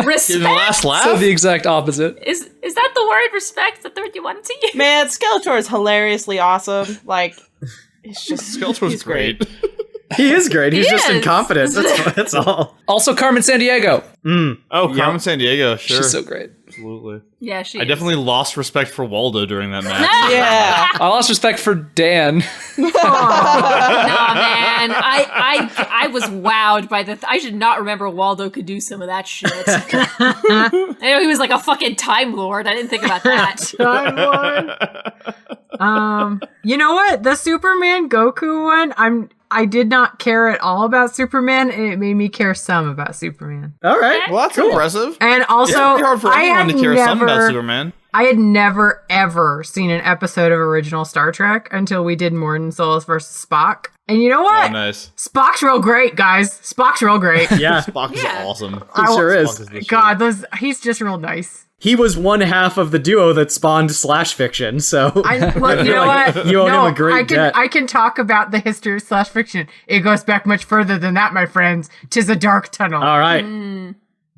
Respect. The last laugh. So the exact opposite. Is that the word respect? Is that the word you wanted to use? Man, Skeletor is hilariously awesome. Like, it's just Skeletor's great. He is great. He's just is. incompetent. That's all. Also, Carmen Sandiego. Oh, Carmen Sandiego, sure. She's so great. Absolutely. Yeah, she I is. definitely lost respect for Waldo during that match. yeah. I lost respect for Dan. Nah, man. I was wowed by I should not remember Waldo could do some of that shit. I know he was like a fucking Time Lord. I didn't think about that. Time Lord. You know what? The Superman Goku one, I did not care at all about Superman, and it made me care some about Superman. All right. Well, that's impressive. And also, It's pretty hard for anyone to care some about never, Superman. I had never, ever seen an episode of original Star Trek until we did Morton Solus versus Spock. And you know what? Oh, nice. Spock's real great, guys. Spock's real great. Yeah. Spock is awesome. He sure is. God, he's just real nice. He was one half of the duo that spawned Slash Fiction, so Well, you know what? You owe him a great debt. I can talk about the history of Slash Fiction. It goes back much further than that, my friends. 'Tis a dark tunnel. All right.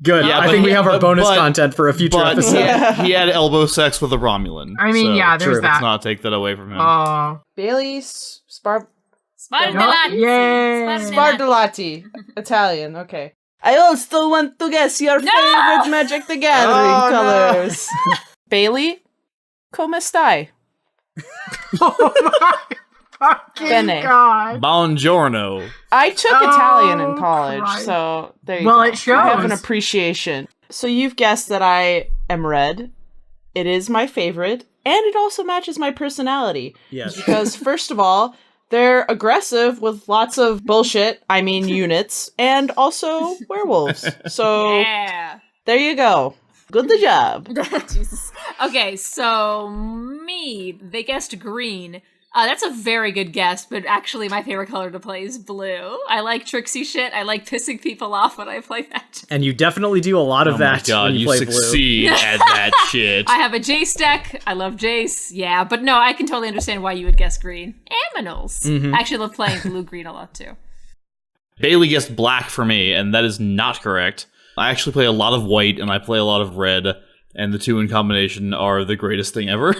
Good. Yeah, I but think we have our bonus but- content for a future But episode. he had elbow sex with a Romulan. I mean, so yeah, there's let's that. not take that away from him. Oh. Bailey Spardelati. Yay! Spardelati. Italian, okay. I also want to guess your favorite Magic the Gathering colors. Bailey, come stai? Bene. God. Buongiorno. I took Italian in college, so there you Well, go. it shows. I have an appreciation. So you've guessed that I am red. It is my favorite, and it also matches my personality. Yes. Because, first of all, they're aggressive with lots of bullshit, I mean units, and also werewolves. So, Yeah. there you go. Good job. Jesus. Okay, so they guessed green. That's a very good guess, but actually my favorite color to play is blue. I like tricksy shit. I like pissing people off when I play that. And you definitely do a lot of that Oh my God, when you play succeed blue. at that shit. I have a Jace deck. I love Jace. Yeah, but no, I can totally understand why you would guess green. Aminals. Mhm. I actually love playing blue-green a lot too. Bailey guessed black for me, and that is not correct. I actually play a lot of white, and I play a lot of red, and the two in combination are the greatest thing ever.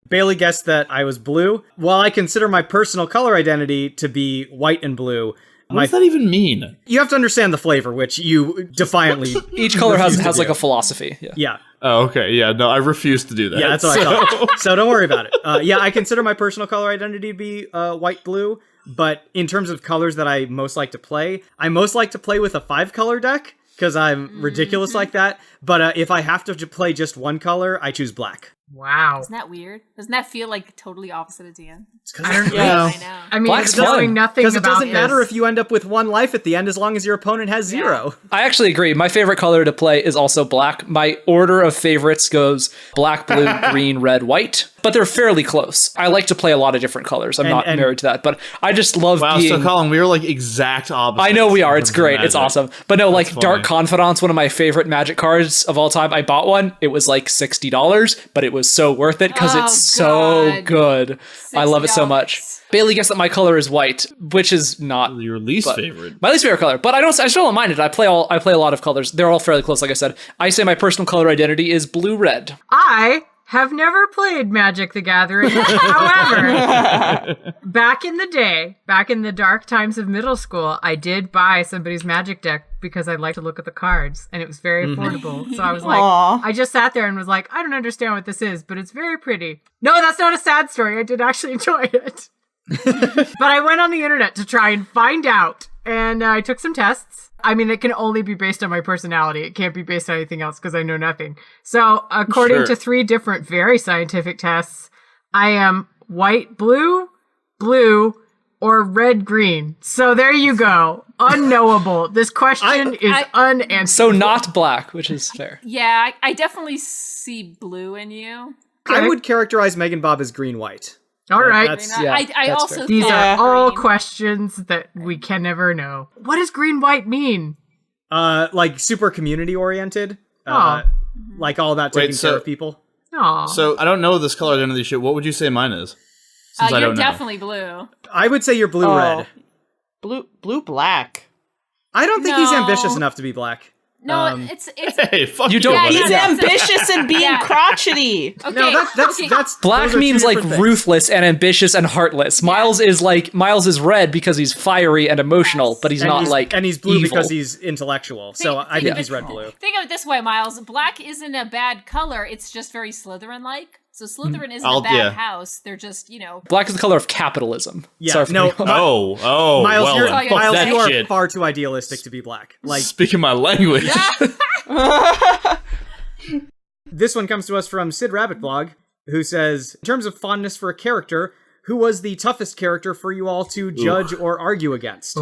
Bailey guessed that I was blue. While I consider my personal color identity to be white and blue, what does that even mean? You have to understand the flavor, which you defiantly Each color has refuse to like do. a philosophy. Yeah. Yeah. Oh, okay. Yeah, no, I refuse to do that. Yeah, that's what I thought. So don't worry about it. Yeah, I consider my personal color identity to be white-blue, but in terms of colors that I most like to play, I most like to play with a 5-color deck, because I'm ridiculous like that. But if I have to play just one color, I choose black. Wow. Isn't that weird? Doesn't that feel like totally opposite of Dan? I don't know. I know. I mean, Black's knowing nothing because it about doesn't matter this. if you end up with one life at the end as long as your opponent has 0. I actually agree. My favorite color to play is also black. My order of favorites goes black, blue, green, red, white. But they're fairly close. I like to play a lot of different colors. I'm not married to that, but I just love Wow, being... so Colin, we are like exact opposites. I know we are. in It's terms of great. It's Magic. awesome. But no, like funny. Dark Confidant's one of my favorite Magic cards of all time. I bought one. It was like $60, but it was so worth it because it's so good. I love it so much. Bailey guessed that my color is white, which is not your least favorite. My least favorite color, but I still don't mind it. I play a lot of colors. They're all fairly close, like I said. I say my personal color identity is blue-red. I have never played Magic the Gathering. However, back in the day, back in the dark times of middle school, I did buy somebody's Magic deck because I like to look at the cards, and it was very affordable. So I was like, I just sat there and was like, I don't understand what this is, but it's very pretty. No, that's not a sad story. I did actually enjoy it. But I went on the internet to try and find out, and I took some tests. I mean, it can only be based on my personality. It can't be based on anything else because I know nothing. So according to 3 different very scientific tests, I am white, blue, blue, or red, green. So there you go. Unknowable. This question is unanswerable. So not black, which is fair. Yeah, I definitely see blue in you. I would characterize MeganBob as green-white. All right. I also These thought are all green. questions that we can never know. What does green-white mean? Like super community-oriented. Like all about taking care of people. Aw. So I don't know this color identity shit. What would you say mine is? Since I You're don't know. definitely blue. I would say you're blue-red. Blue-black. I don't think he's No. ambitious enough to be black. No, it's Hey, fuck You don't- Yeah, He's yeah, ambitious and being crotchety. Okay, No, that's Black those are two means like different things. ruthless and ambitious and heartless. Miles is red because he's fiery and emotional, but he's And not like and he's blue evil. because he's intellectual. So I think he's red blue. Think of it this way, Miles. Black isn't a bad color. It's just very Slytherin-like. So Slytherin isn't a bad house. They're just, Black is the color of capitalism. Yeah, Sorry for no. being- Oh, Miles, well, you're, then, fuck Miles, that you are shit. far too idealistic to be black. Like Speaking my language. this one comes to us from Sid Rabbit Blog, who says, in terms of fondness for a character, who was the toughest character for you all to judge or argue against?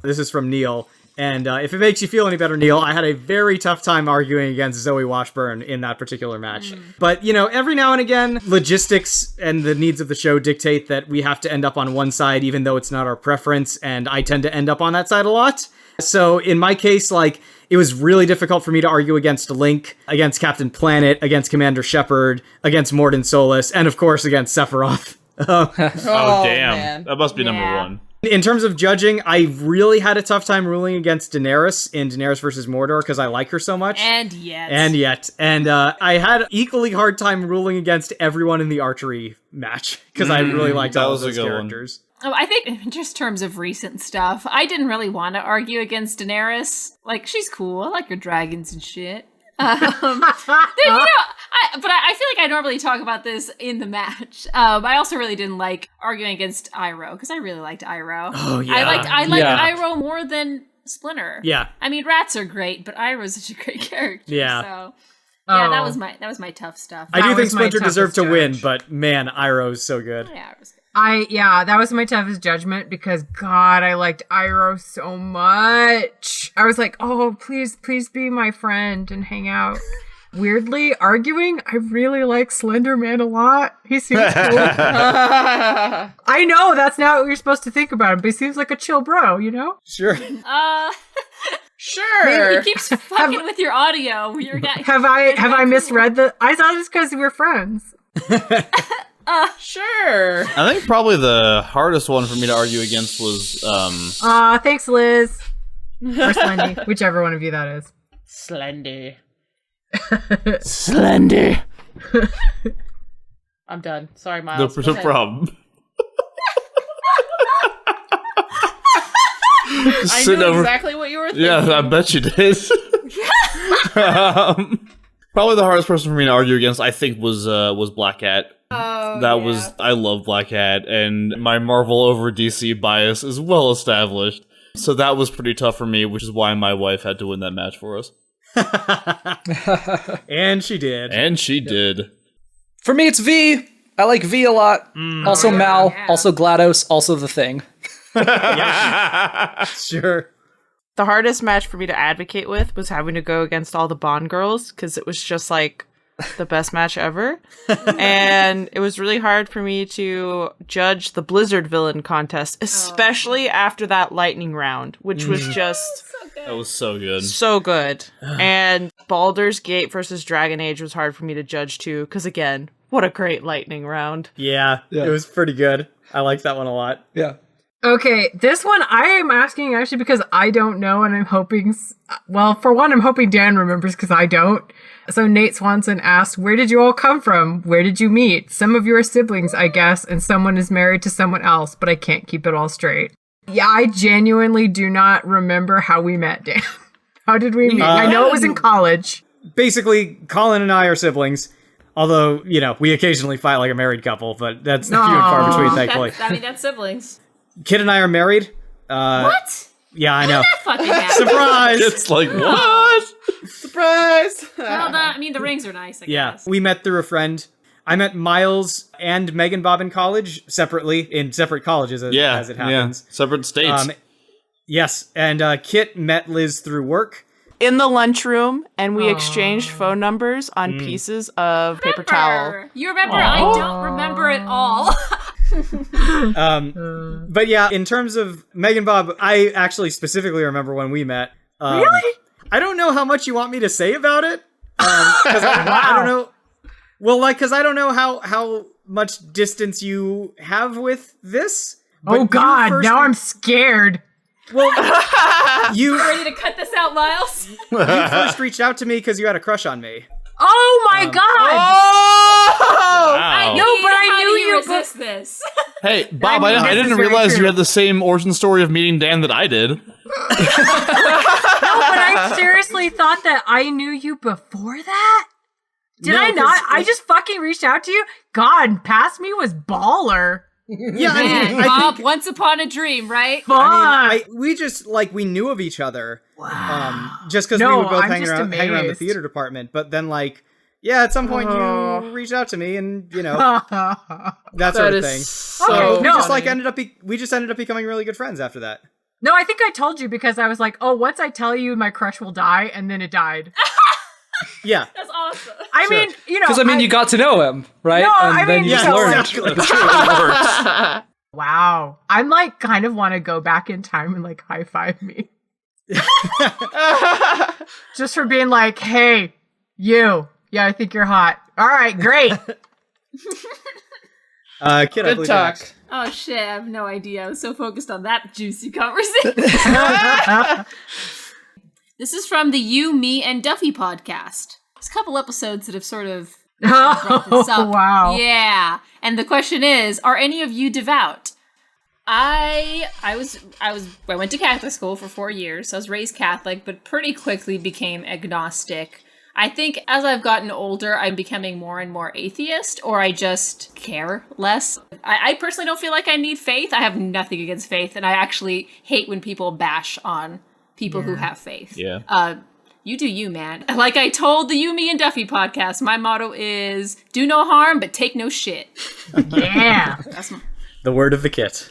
This is from Neil. And if it makes you feel any better, Neil, I had a very tough time arguing against Zoe Washburn in that particular match. But, you know, every now and again, logistics and the needs of the show dictate that we have to end up on one side, even though it's not our preference, and I tend to end up on that side a lot. So in my case, like, it was really difficult for me to argue against Link, against Captain Planet, against Commander Shepard, against Mordin Solus, and of course against Sephiroth. Oh, damn. man. That must be number one. In terms of judging, I really had a tough time ruling against Daenerys in Daenerys versus Mordor because I like her so much. And yet. And I had equally hard time ruling against everyone in the archery match because I really liked all of those characters. Oh, I think in just terms of recent stuff, I didn't really want to argue against Daenerys. Like, she's cool. I like her dragons and shit. But I feel like I normally talk about this in the match. I also really didn't like arguing against Iroh because I really liked Iroh. Oh yeah, I liked Iroh more than Splinter. Yeah, I mean rats are great, but Iroh's such a great character. Yeah. So yeah, that was my tough stuff. I do think Splinter deserved to win, but man, Iroh's so good. Yeah, it was good. That was my toughest judgment because God, I liked Iroh so much. I was like, oh, please be my friend and hang out. Weirdly, arguing, I really like Slender Man a lot. He seems cool. I know that's not what you're supposed to think about him, but he seems like a chill bro, you know? Sure. Sure. He keeps fucking with your audio. Have I misread I thought it was because we were friends. Sure. I think probably the hardest one for me to argue against was thanks, Liz. Or Slendy, whichever one of you that is. Slendy. Slendy. I'm done. Sorry, Miles. No problem. I knew exactly what you were thinking. Yeah, I bet you did. Probably the hardest person for me to argue against, I think, was Black Cat. I love Black Cat, and my Marvel over DC bias is well established. So that was pretty tough for me, which is why my wife had to win that match for us. And she did. And she did. For me, it's V. I like V a lot. Also Mal, also GLaDOS, also The Thing. Sure. The hardest match for me to advocate with was having to go against all the Bond girls because it was just like the best match ever. And it was really hard for me to judge the Blizzard villain contest, especially after that lightning round, which was just... That was so good. So good. And Baldur's Gate versus Dragon Age was hard for me to judge too, because again, what a great lightning round. Yeah, it was pretty good. I liked that one a lot. Yeah. Okay, this one I am asking actually because I don't know, and I'm hoping... Well, for one, I'm hoping Dan remembers because I don't. So Nate Swanson asked, where did you all come from? Where did you meet? Some of you are siblings, I guess, and someone is married to someone else, but I can't keep it all straight. Yeah, I genuinely do not remember how we met, Dan. How did we meet? I know it was in college. Basically, Colin and I are siblings. Although, we occasionally fight like a married couple, but that's few and far between, thankfully. That's siblings. Kid and I are married. What? Yeah, I know. That fucking happened? Surprise! It's like, what? Surprise! Well, the rings are nice, I guess. We met through a friend. I met Miles and MeganBob in college, separately, in separate colleges as it happens. Yeah. Separate states. Yes, and Kit met Liz through work. In the lunchroom, and we exchanged phone numbers on pieces of paper towel. You remember? I don't remember at all. But yeah, in terms of MeganBob, I actually specifically remember when we met. Really? I don't know how much you want me to say about it. Because I don't know. Well, because I don't know how much distance you have with this. Oh God, now I'm scared. Well, you ready to cut this out, Miles? You first reached out to me because you had a crush on me. Oh my God! Oh! Wow. No, but I knew you resist this. Hey, Bob, I didn't realize you had the same origin story of meeting Dan that I did. No, but I seriously thought that I knew you before that. Did I not? I just fucking reached out to you. God, past me was baller. Yeah, Man, Bob, once upon a dream, right? We just we knew of each other. Wow. Just because we would both hang around the theater department. But then, at some point you reached out to me, and that sort of thing. So we just ended up becoming really good friends after that. No, I think I told you because I was like, oh, once I tell you, my crush will die, and then it died. Yeah. That's awesome. I mean, Because, you got to know him, right? No, and then you just learned. Exactly. Wow. I'm kind of want to go back in time and high five me. Just for being hey, you. Yeah, I think you're hot. All right, great. Kid, I believe you're next. Oh shit, I have no idea. I was so focused on that juicy conversation. This is from the You, Me, and Duffy podcast. There's a couple episodes that have sort of brought this up. Wow. Yeah. And the question is, are any of you devout? I went to Catholic school for 4 years. I was raised Catholic, but pretty quickly became agnostic. I think as I've gotten older, I'm becoming more and more atheist, or I just care less. I personally don't feel like I need faith. I have nothing against faith, and I actually hate when people bash on people who have faith. Yeah. You do you, man. Like I told the You, Me, and Duffy podcast, my motto is do no harm, but take no shit. Yeah. That's my... The word of the kit.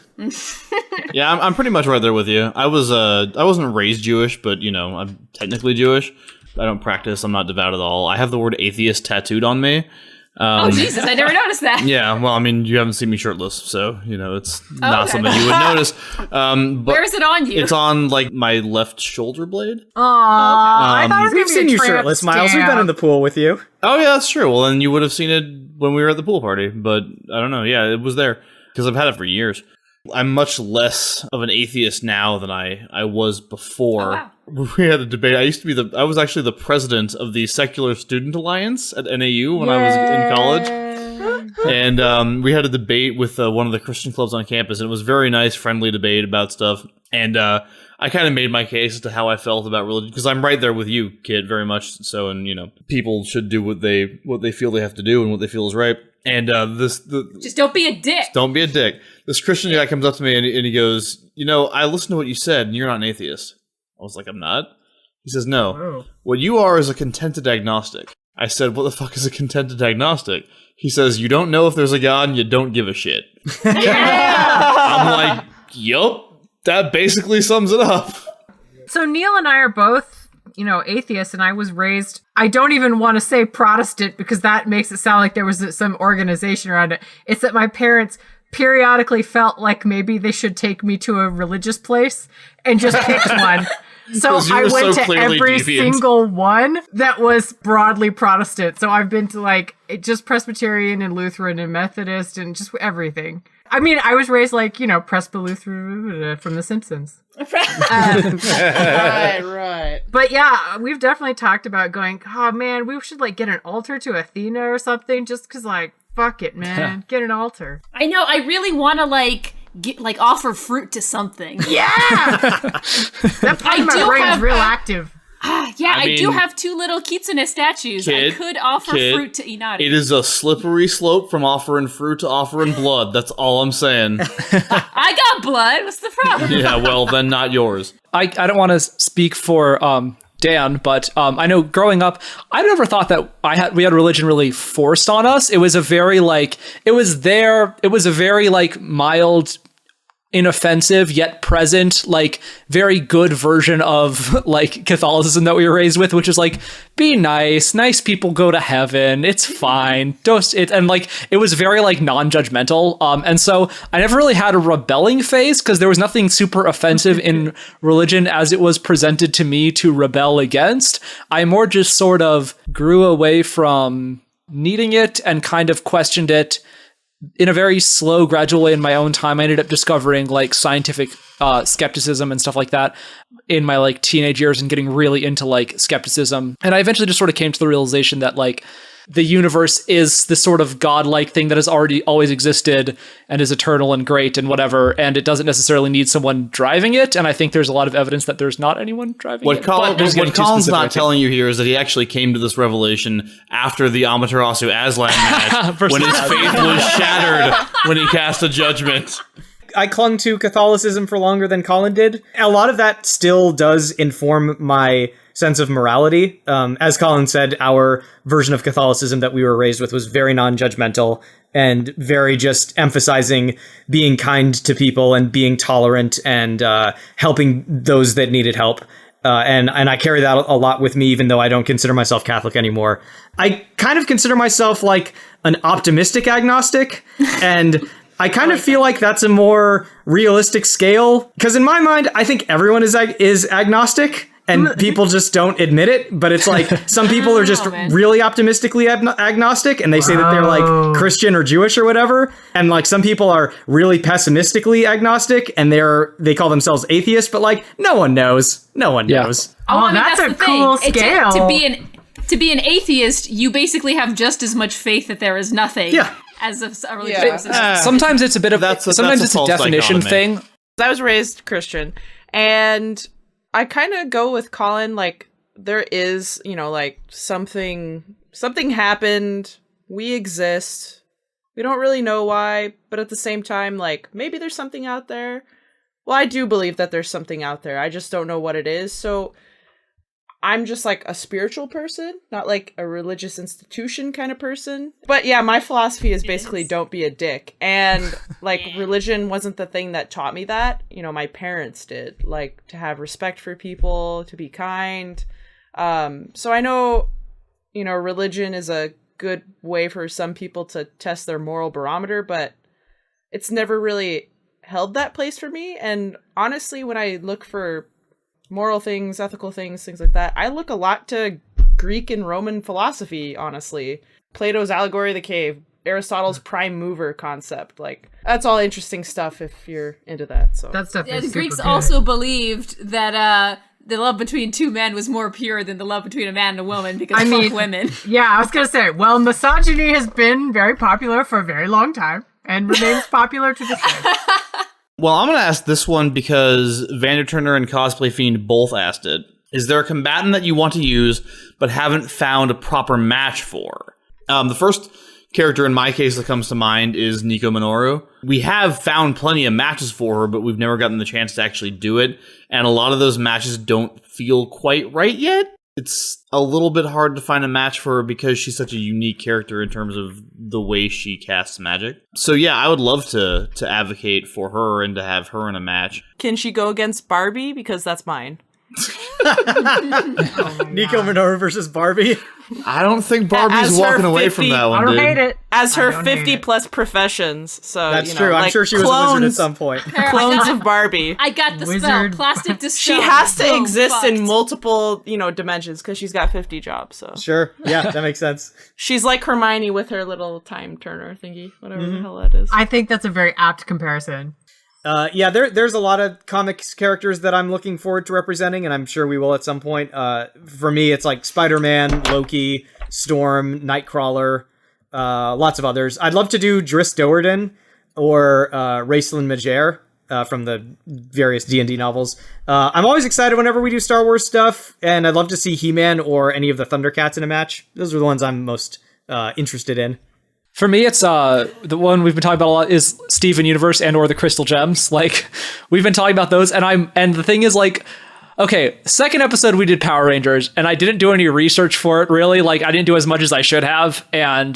Yeah, I'm pretty much right there with you. I wasn't raised Jewish, but I'm technically Jewish. I don't practice. I'm not devout at all. I have the word atheist tattooed on me. Oh Jesus! I never noticed that. Yeah, well, I mean, you haven't seen me shirtless, so it's not something you would notice. But where is it on you? It's on like my left shoulder blade. I thought it was We've seen you shirtless, Miles. We've been in the pool with you. Oh yeah, that's true. Well, then you would have seen it when we were at the pool party. But I don't know. Yeah, it was there because I've had it for years. I'm much less of an atheist now than I was before. Oh, wow. We had a debate. I was actually the president of the Secular Student Alliance at NAU when I was in college. And we had a debate with one of the Christian clubs on campus, and it was a very nice, friendly debate about stuff. And I kind of made my case as to how I felt about religion, because I'm right there with you, kid, very much so. And people should do what they feel they have to do and what they feel is right. And just don't be a dick. Don't be a dick. This Christian guy comes up to me and he goes, I listened to what you said, and you're not an atheist. I was like, I'm not. He says, no. What you are is a contented agnostic. I said, what the fuck is a contented agnostic? He says, you don't know if there's a God and you don't give a shit. I'm like, yup. That basically sums it up. So Neil and I are both, atheists, and I was raised, I don't even want to say Protestant because that makes it sound like there was some organization around it. It's that my parents periodically felt like maybe they should take me to a religious place and just picked one. So I went to every single one that was broadly Protestant. So I've been to just Presbyterian and Lutheran and Methodist and just everything. I mean, I was raised Presby-Lutheran from The Simpsons. Right. But yeah, we've definitely talked about going, oh man, we should get an altar to Athena or something just because fuck it, man. Get an altar. I know. I really want to offer fruit to something. Yeah. That part of my brain is real active. I do have two little kitsune statues. I could offer fruit to Inari. It is a slippery slope from offering fruit to offering blood. That's all I'm saying. I got blood. What's the problem? Yeah, well, then not yours. I don't want to speak for Dan, but I know growing up, I never thought that we had religion really forced on us. It was a very mild, inoffensive yet present, very good version of Catholicism that we were raised with, which is be nice people go to heaven, it's fine, it was very non-judgmental, and so I never really had a rebelling phase because there was nothing super offensive in religion as it was presented to me to rebel against. I more just sort of grew away from needing it and kind of questioned it in a very slow, gradual way in my own time. I ended up discovering scientific skepticism and stuff like that in my teenage years and getting really into skepticism. And I eventually just sort of came to the realization that the universe is this sort of godlike thing that has always existed and is eternal and great and whatever, and it doesn't necessarily need someone driving it. And I think there's a lot of evidence that there's not anyone driving it. What Colin's not telling you here is that he actually came to this revelation after the Amaterasu Aslan match when his faith was shattered when he cast a judgment. I clung to Catholicism for longer than Colin did. A lot of that still does inform my sense of morality. As Colin said, our version of Catholicism that we were raised with was very non-judgmental and very just emphasizing being kind to people and being tolerant and helping those that needed help. And I carry that a lot with me, even though I don't consider myself Catholic anymore. I kind of consider myself an optimistic agnostic, and I kind of feel like that's a more realistic scale, because in my mind, I think everyone is agnostic. and people just don't admit it. But it's like some people are just really optimistically agnostic, and they say that they're like Christian or Jewish or whatever. And like some people are really pessimistically agnostic, and they call themselves atheists. But like no one knows. No one knows. Oh, I mean, that's a cool scale. To be an atheist, you basically have just as much faith that there is nothing. Yeah. As a religious person. Sometimes it's a bit of sometimes it's a definition thing. I was raised Christian, and I kind of go with Colin. Like there is, like something happened. We exist. We don't really know why, but at the same time, like maybe there's something out there. Well, I do believe that there's something out there. I just don't know what it is. So I'm just like a spiritual person, not like a religious institution kind of person. But yeah, my philosophy is basically don't be a dick. And like religion wasn't the thing that taught me that. My parents did, like to have respect for people, to be kind. So I know, religion is a good way for some people to test their moral barometer, but it's never really held that place for me. And honestly, when I look for moral things, ethical things like that, I look a lot to Greek and Roman philosophy, honestly. Plato's allegory of the cave, Aristotle's prime mover concept, like that's all interesting stuff if you're into that. So that stuff is the Greeks good. also believed that the love between two men was more pure than the love between a man and a woman because fuck women. Yeah, I was gonna say, well, misogyny has been very popular for a very long time and remains popular to this day. Well, I'm going to ask this one because Vanderturner and Cosplay Fiend both asked it. Is there a combatant that you want to use but haven't found a proper match for? The first character in my case that comes to mind is Nico Minoru. We have found plenty of matches for her, but we've never gotten the chance to actually do it. And a lot of those matches don't feel quite right yet. It's a little bit hard to find a match for her because she's such a unique character in terms of the way she casts magic. So yeah, I would love to advocate for her and to have her in a match. Can she go against Barbie? Because that's mine. Nico Minoru versus Barbie. I don't think Barbie's walking away from that one, dude. I don't hate it. As her 50 plus professions. So that's true. I'm sure she was a wizard at some point. Clones of Barbie. I got the spell. Plastic to stone. She has to exist in multiple, dimensions because she's got 50 jobs. So sure. Yeah, that makes sense. She's like Hermione with her little time turner thingy, whatever the hell that is. I think that's a very apt comparison. Yeah, there's a lot of comics characters that I'm looking forward to representing, and I'm sure we will at some point. For me, it's like Spider-Man, Loki, Storm, Nightcrawler, lots of others. I'd love to do Driss Do'Urden or Raistlin Majer from the various D&D novels. I'm always excited whenever we do Star Wars stuff, and I'd love to see He-Man or any of the Thundercats in a match. Those are the ones I'm most interested in. For me, it's the one we've been talking about a lot is Steven Universe and or the Crystal Gems. Like we've been talking about those, and the thing is like, okay, second episode we did Power Rangers, and I didn't do any research for it really. Like I didn't do as much as I should have, and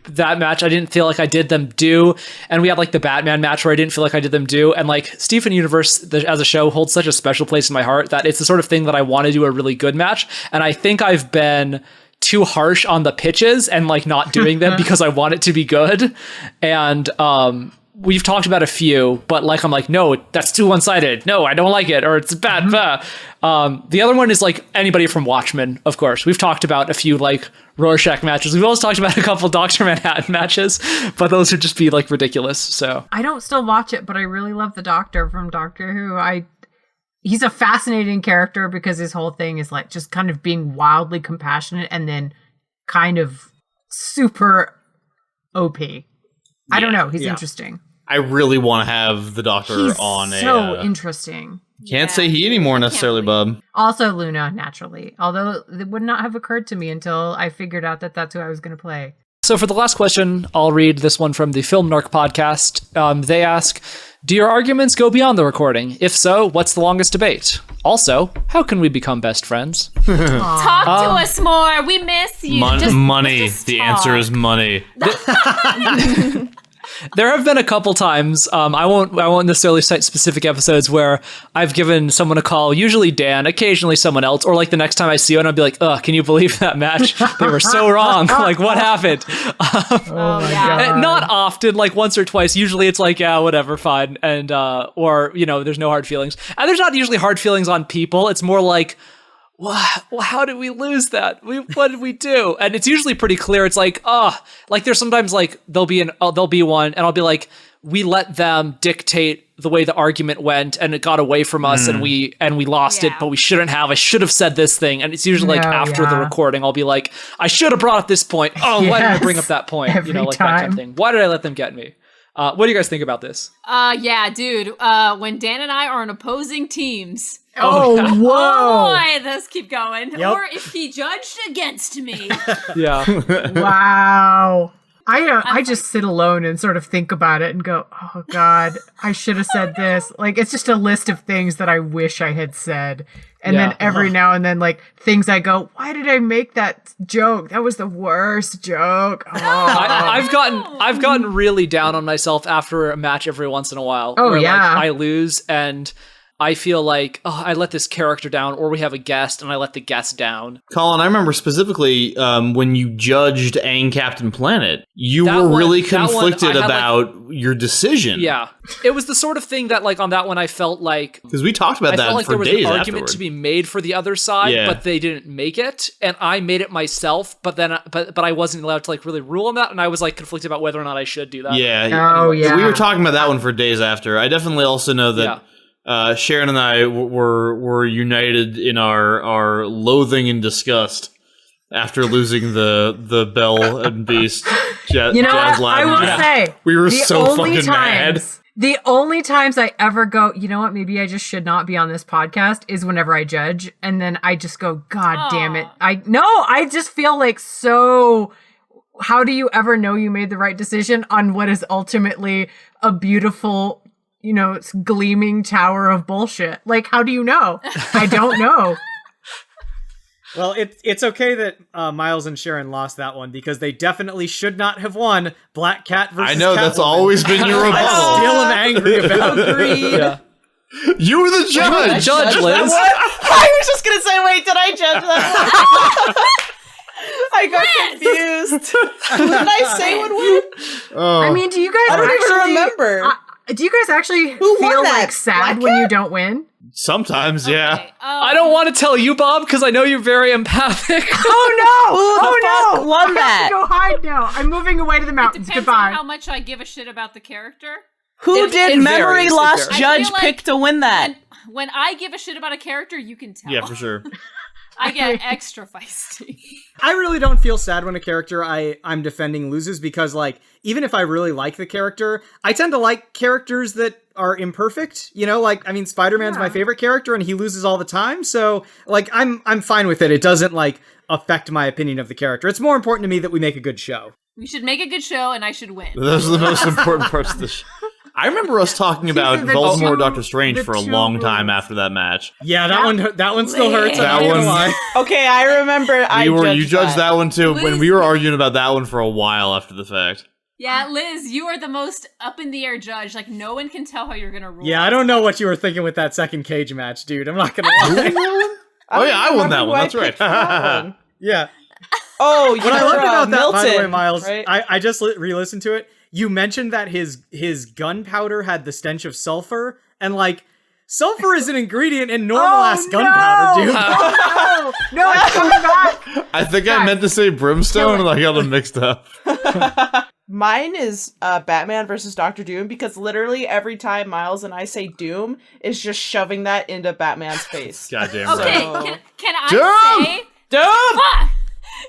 that match I didn't feel like I did them due. And we had like the Batman match where I didn't feel like I did them due. And like Steven Universe as a show holds such a special place in my heart that it's the sort of thing that I want to do a really good match. And I think I've been too harsh on the pitches and like not doing them because I want it to be good. And we've talked about a few, but like I'm like, no, that's too one-sided. No, I don't like it, or it's bad. The other one is like anybody from Watchmen, of course. We've talked about a few like Rorschach matches. We've also talked about a couple Dr. Manhattan matches, but those would just be like ridiculous. So I don't still watch it, but I really love the Doctor from Doctor Who. He's a fascinating character because his whole thing is like just kind of being wildly compassionate and then kind of super OP. I don't know. He's interesting. I really want to have the Doctor He's on so interesting. Can't say he anymore necessarily, bub. Also Luna, naturally. Although it would not have occurred to me until I figured out that that's who I was going to play. So for the last question, I'll read this one from the Film Narc podcast. They ask, do your arguments go beyond the recording? If so, what's the longest debate? Also, how can we become best friends? Talk to us more. We miss you. Money. The answer is money. There have been a couple times, I won't necessarily cite specific episodes where I've given someone a call, usually Dan, occasionally someone else, or like the next time I see you and I'll be like, ugh, can you believe that match? They were so wrong. Like, what happened? Not often, like once or twice. Usually it's like, yeah, whatever, fine. And, or, there's no hard feelings. And there's not usually hard feelings on people. It's more like, well, how did we lose that? What did we do? And it's usually pretty clear. It's like, like there's sometimes like there'll be one, and I'll be like, we let them dictate the way the argument went, and it got away from us, and we lost it, but we shouldn't have. I should have said this thing, and it's usually like after the recording, I'll be like, I should have brought up this point. Oh, why did I bring up that point? Like that kind of thing. Why did I let them get me? What do you guys think about this? Yeah, dude. When Dan and I are on opposing teams. Oh, whoa! Oh boy, let's keep going. Yep. Or if he judged against me. Yeah. Wow. I just sit alone and sort of think about it and go, oh God, I should have said this. Like, it's just a list of things that I wish I had said. And then every now and then, like, things I go, why did I make that joke? That was the worst joke. Oh. I've gotten really down on myself after a match every once in a while. Oh, where, yeah. like, I lose and I feel like, I let this character down, or we have a guest and I let the guest down. Colin, I remember specifically when you judged Aang Captain Planet, you were really conflicted about your decision. Yeah. It was the sort of thing that, like, on that one, I felt like... Because we talked about that for days afterward. There was an argument to be made for the other side, but they didn't make it, and I made it myself, but then but I wasn't allowed to, like, really rule on that, and I was, like, conflicted about whether or not I should do that. Yeah. Oh, yeah. We were talking about that one for days after. I definitely also know that... Yeah. Sharon and I were united in our loathing and disgust after losing the Bell and Beast Jazz Lab. I will say, we were so fucking mad. The only times I ever go, you know what, maybe I just should not be on this podcast is whenever I judge, and then I just go, God damn it. I just feel like so... How do you ever know you made the right decision on what is ultimately a beautiful... it's gleaming tower of bullshit. Like, how do you know? I don't know. Well, it's okay that Miles and Sharon lost that one because they definitely should not have won Black Cat versus I know, that's always been your rebuttal. I still am angry about it. Agreed. Yeah. You were the judge! Liz. What? I was just gonna say, wait, did I judge that? I got confused. Who did I say would win? I mean, do you guys I don't actually even remember. Do you guys actually Who won feel that? like sad Black when Cat? you don't win? Sometimes, yeah. I don't want to tell you, Bob, because I know you're very empathic. Oh no! Won I that? have to go hide now. I'm moving away to the mountains. Depends Goodbye. on how much I give a shit about the character. Who It did Memory varies, it Lost varies. Judge I feel like pick to win that? When I give a shit about a character, you can tell. Yeah, for sure. I get extra feisty. I really don't feel sad when a character I'm defending loses because, like, even if I really like the character, I tend to like characters that are imperfect. Like, I mean, Spider-Man's my favorite character and he loses all the time. So, like, I'm fine with it. It doesn't, like, affect my opinion of the character. It's more important to me that we make a good show. We should make a good show and I should win. Those are the most important parts of the show. I remember us talking about are the Voldemort two- Doctor Strange the for a two long time rules. after that match. Yeah, that one still hurts. That one- Okay, I remember. You judged that one too when we were arguing about that one for a while after the fact. Yeah, Liz, you are the most up in the air judge. Like, no one can tell how you're gonna rule. Yeah, I don't know what you were thinking with that second cage match, dude. I'm not gonna lie. Oh yeah, I won that one. That's right. Yeah. Oh, What I loved about that, Milton, by the way, Miles, right? I just re-listened to it. You mentioned that his gunpowder had the stench of sulfur, and like sulfur is an ingredient in normal ass gunpowder, dude. No, it's coming back. I think I meant to say brimstone and I got them mixed up. Mine is Batman versus Dr. Doom because literally every time Miles and I say Doom is just shoving that into Batman's face. Goddamn Okay, right. can I say... Doom! Fuck!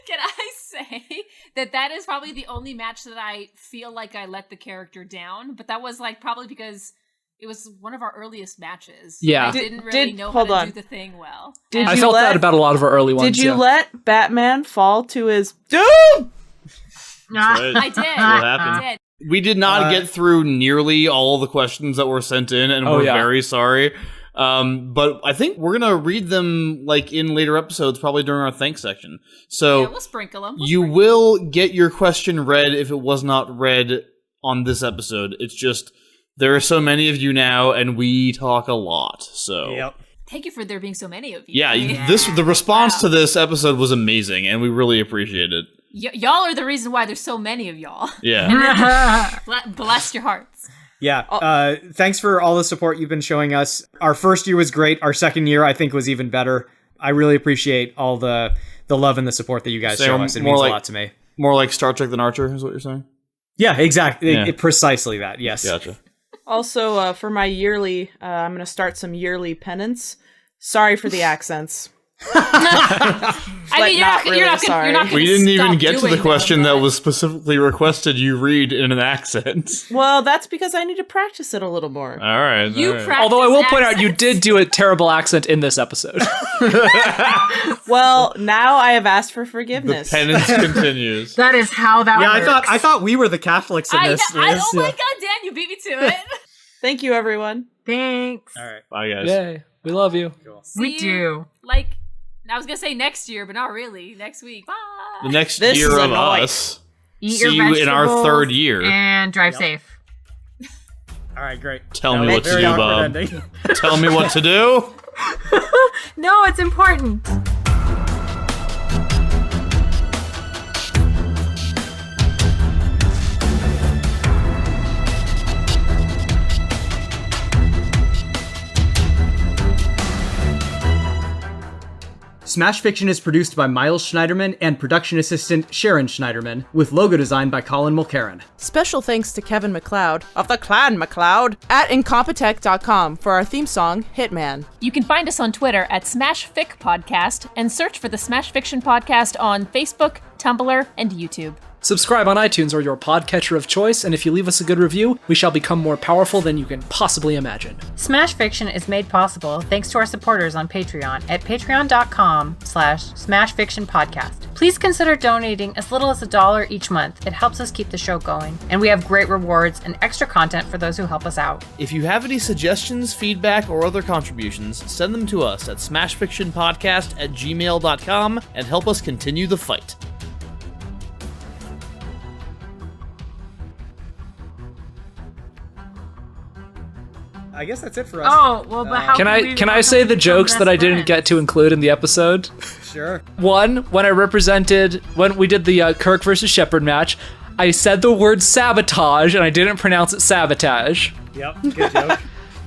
Can I say that is probably the only match that I feel like I let the character down? But that was like probably because it was one of our earliest matches. Yeah. I didn't really know how to do the thing well. I felt that about a lot of our early ones. Did you yeah. let Batman fall to his Doom? Right. I did. What happened? I did. We did not get through nearly all the questions that were sent in, and we're very sorry. But I think we're gonna read them like in later episodes, probably during our thanks section. So we'll sprinkle them. You will get your question read if it was not read on this episode. It's just there are so many of you now, and we talk a lot. So Thank you for there being so many of you. yeah, the response to this episode was amazing, and we really appreciate it. Y'all are the reason why there's so many of y'all. Yeah. Bless your hearts. Yeah. Thanks for all the support you've been showing us. Our first year was great. Our second year, I think, was even better. I really appreciate all the love and the support that you guys show us. It means a lot to me. More like Star Trek than Archer is what you're saying? Yeah, exactly. Precisely that. Yes. Gotcha. Also, for my yearly, I'm going to start some yearly penance. Sorry for the accents. I mean, you're not gonna We didn't even get to the doing question that was specifically requested you read in an accent. Well, that's because I need to practice it a little more. All right. Although I will point out, you did do a terrible accent in this episode. Well, now I have asked for forgiveness. The penance continues. That is how that works. I thought we were the Catholics in this. Oh my god, Dan, you beat me to it. Thank you, everyone. Thanks. All right. Bye, guys. Yay. We love you. Cool. We do. Like, I was gonna say next year, but not really. Next week. Bye. The next year of us. Eat See your you in our vegetables third year. And drive safe. All right, great. Tell me what to do, Bob. Tell me what to do. No, it's important. Smash Fiction is produced by Miles Schneiderman and production assistant Sharon Schneiderman, with logo design by Colin Mulcairn. Special thanks to Kevin MacLeod of the Clan MacLeod at Incompetech.com for our theme song, Hitman. You can find us on Twitter at Smash Fic Podcast and search for the Smash Fiction Podcast on Facebook, Tumblr, and YouTube. Subscribe on iTunes or your podcatcher of choice, and if you leave us a good review, we shall become more powerful than you can possibly imagine. Smash Fiction is made possible thanks to our supporters on Patreon at patreon.com/smashfictionpodcast. Please consider donating as little as $1 each month. It helps us keep the show going, and we have great rewards and extra content for those who help us out. If you have any suggestions, feedback, or other contributions, send them to us at smashfictionpodcast@gmail.com and help us continue the fight. I guess that's it for us. Oh, well, but how Can I say the jokes that I didn't get to include in the episode? Sure. One, when we did the Kirk versus Shepard match, I said the word sabotage and I didn't pronounce it sabotage. Yep, good joke.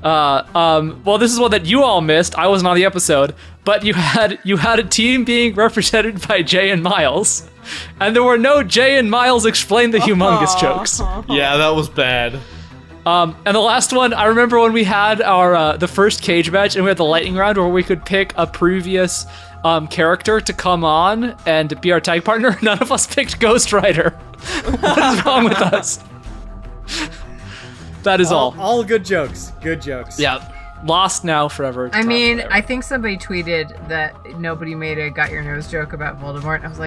Well, this is one that you all missed. I wasn't on the episode, but you had a team being represented by Jay and Miles, and there were no Jay and Miles explain the humongous jokes. Yeah, that was bad. And the last one, I remember when we had our the first cage match and we had the lightning round where we could pick a previous character to come on and be our tag partner. None of us picked Ghost Rider. What is wrong with us? That is all. All good jokes. Good jokes. Yeah. Lost now, forever. I mean, I think somebody tweeted that nobody made a got your nose joke about Voldemort. I was like,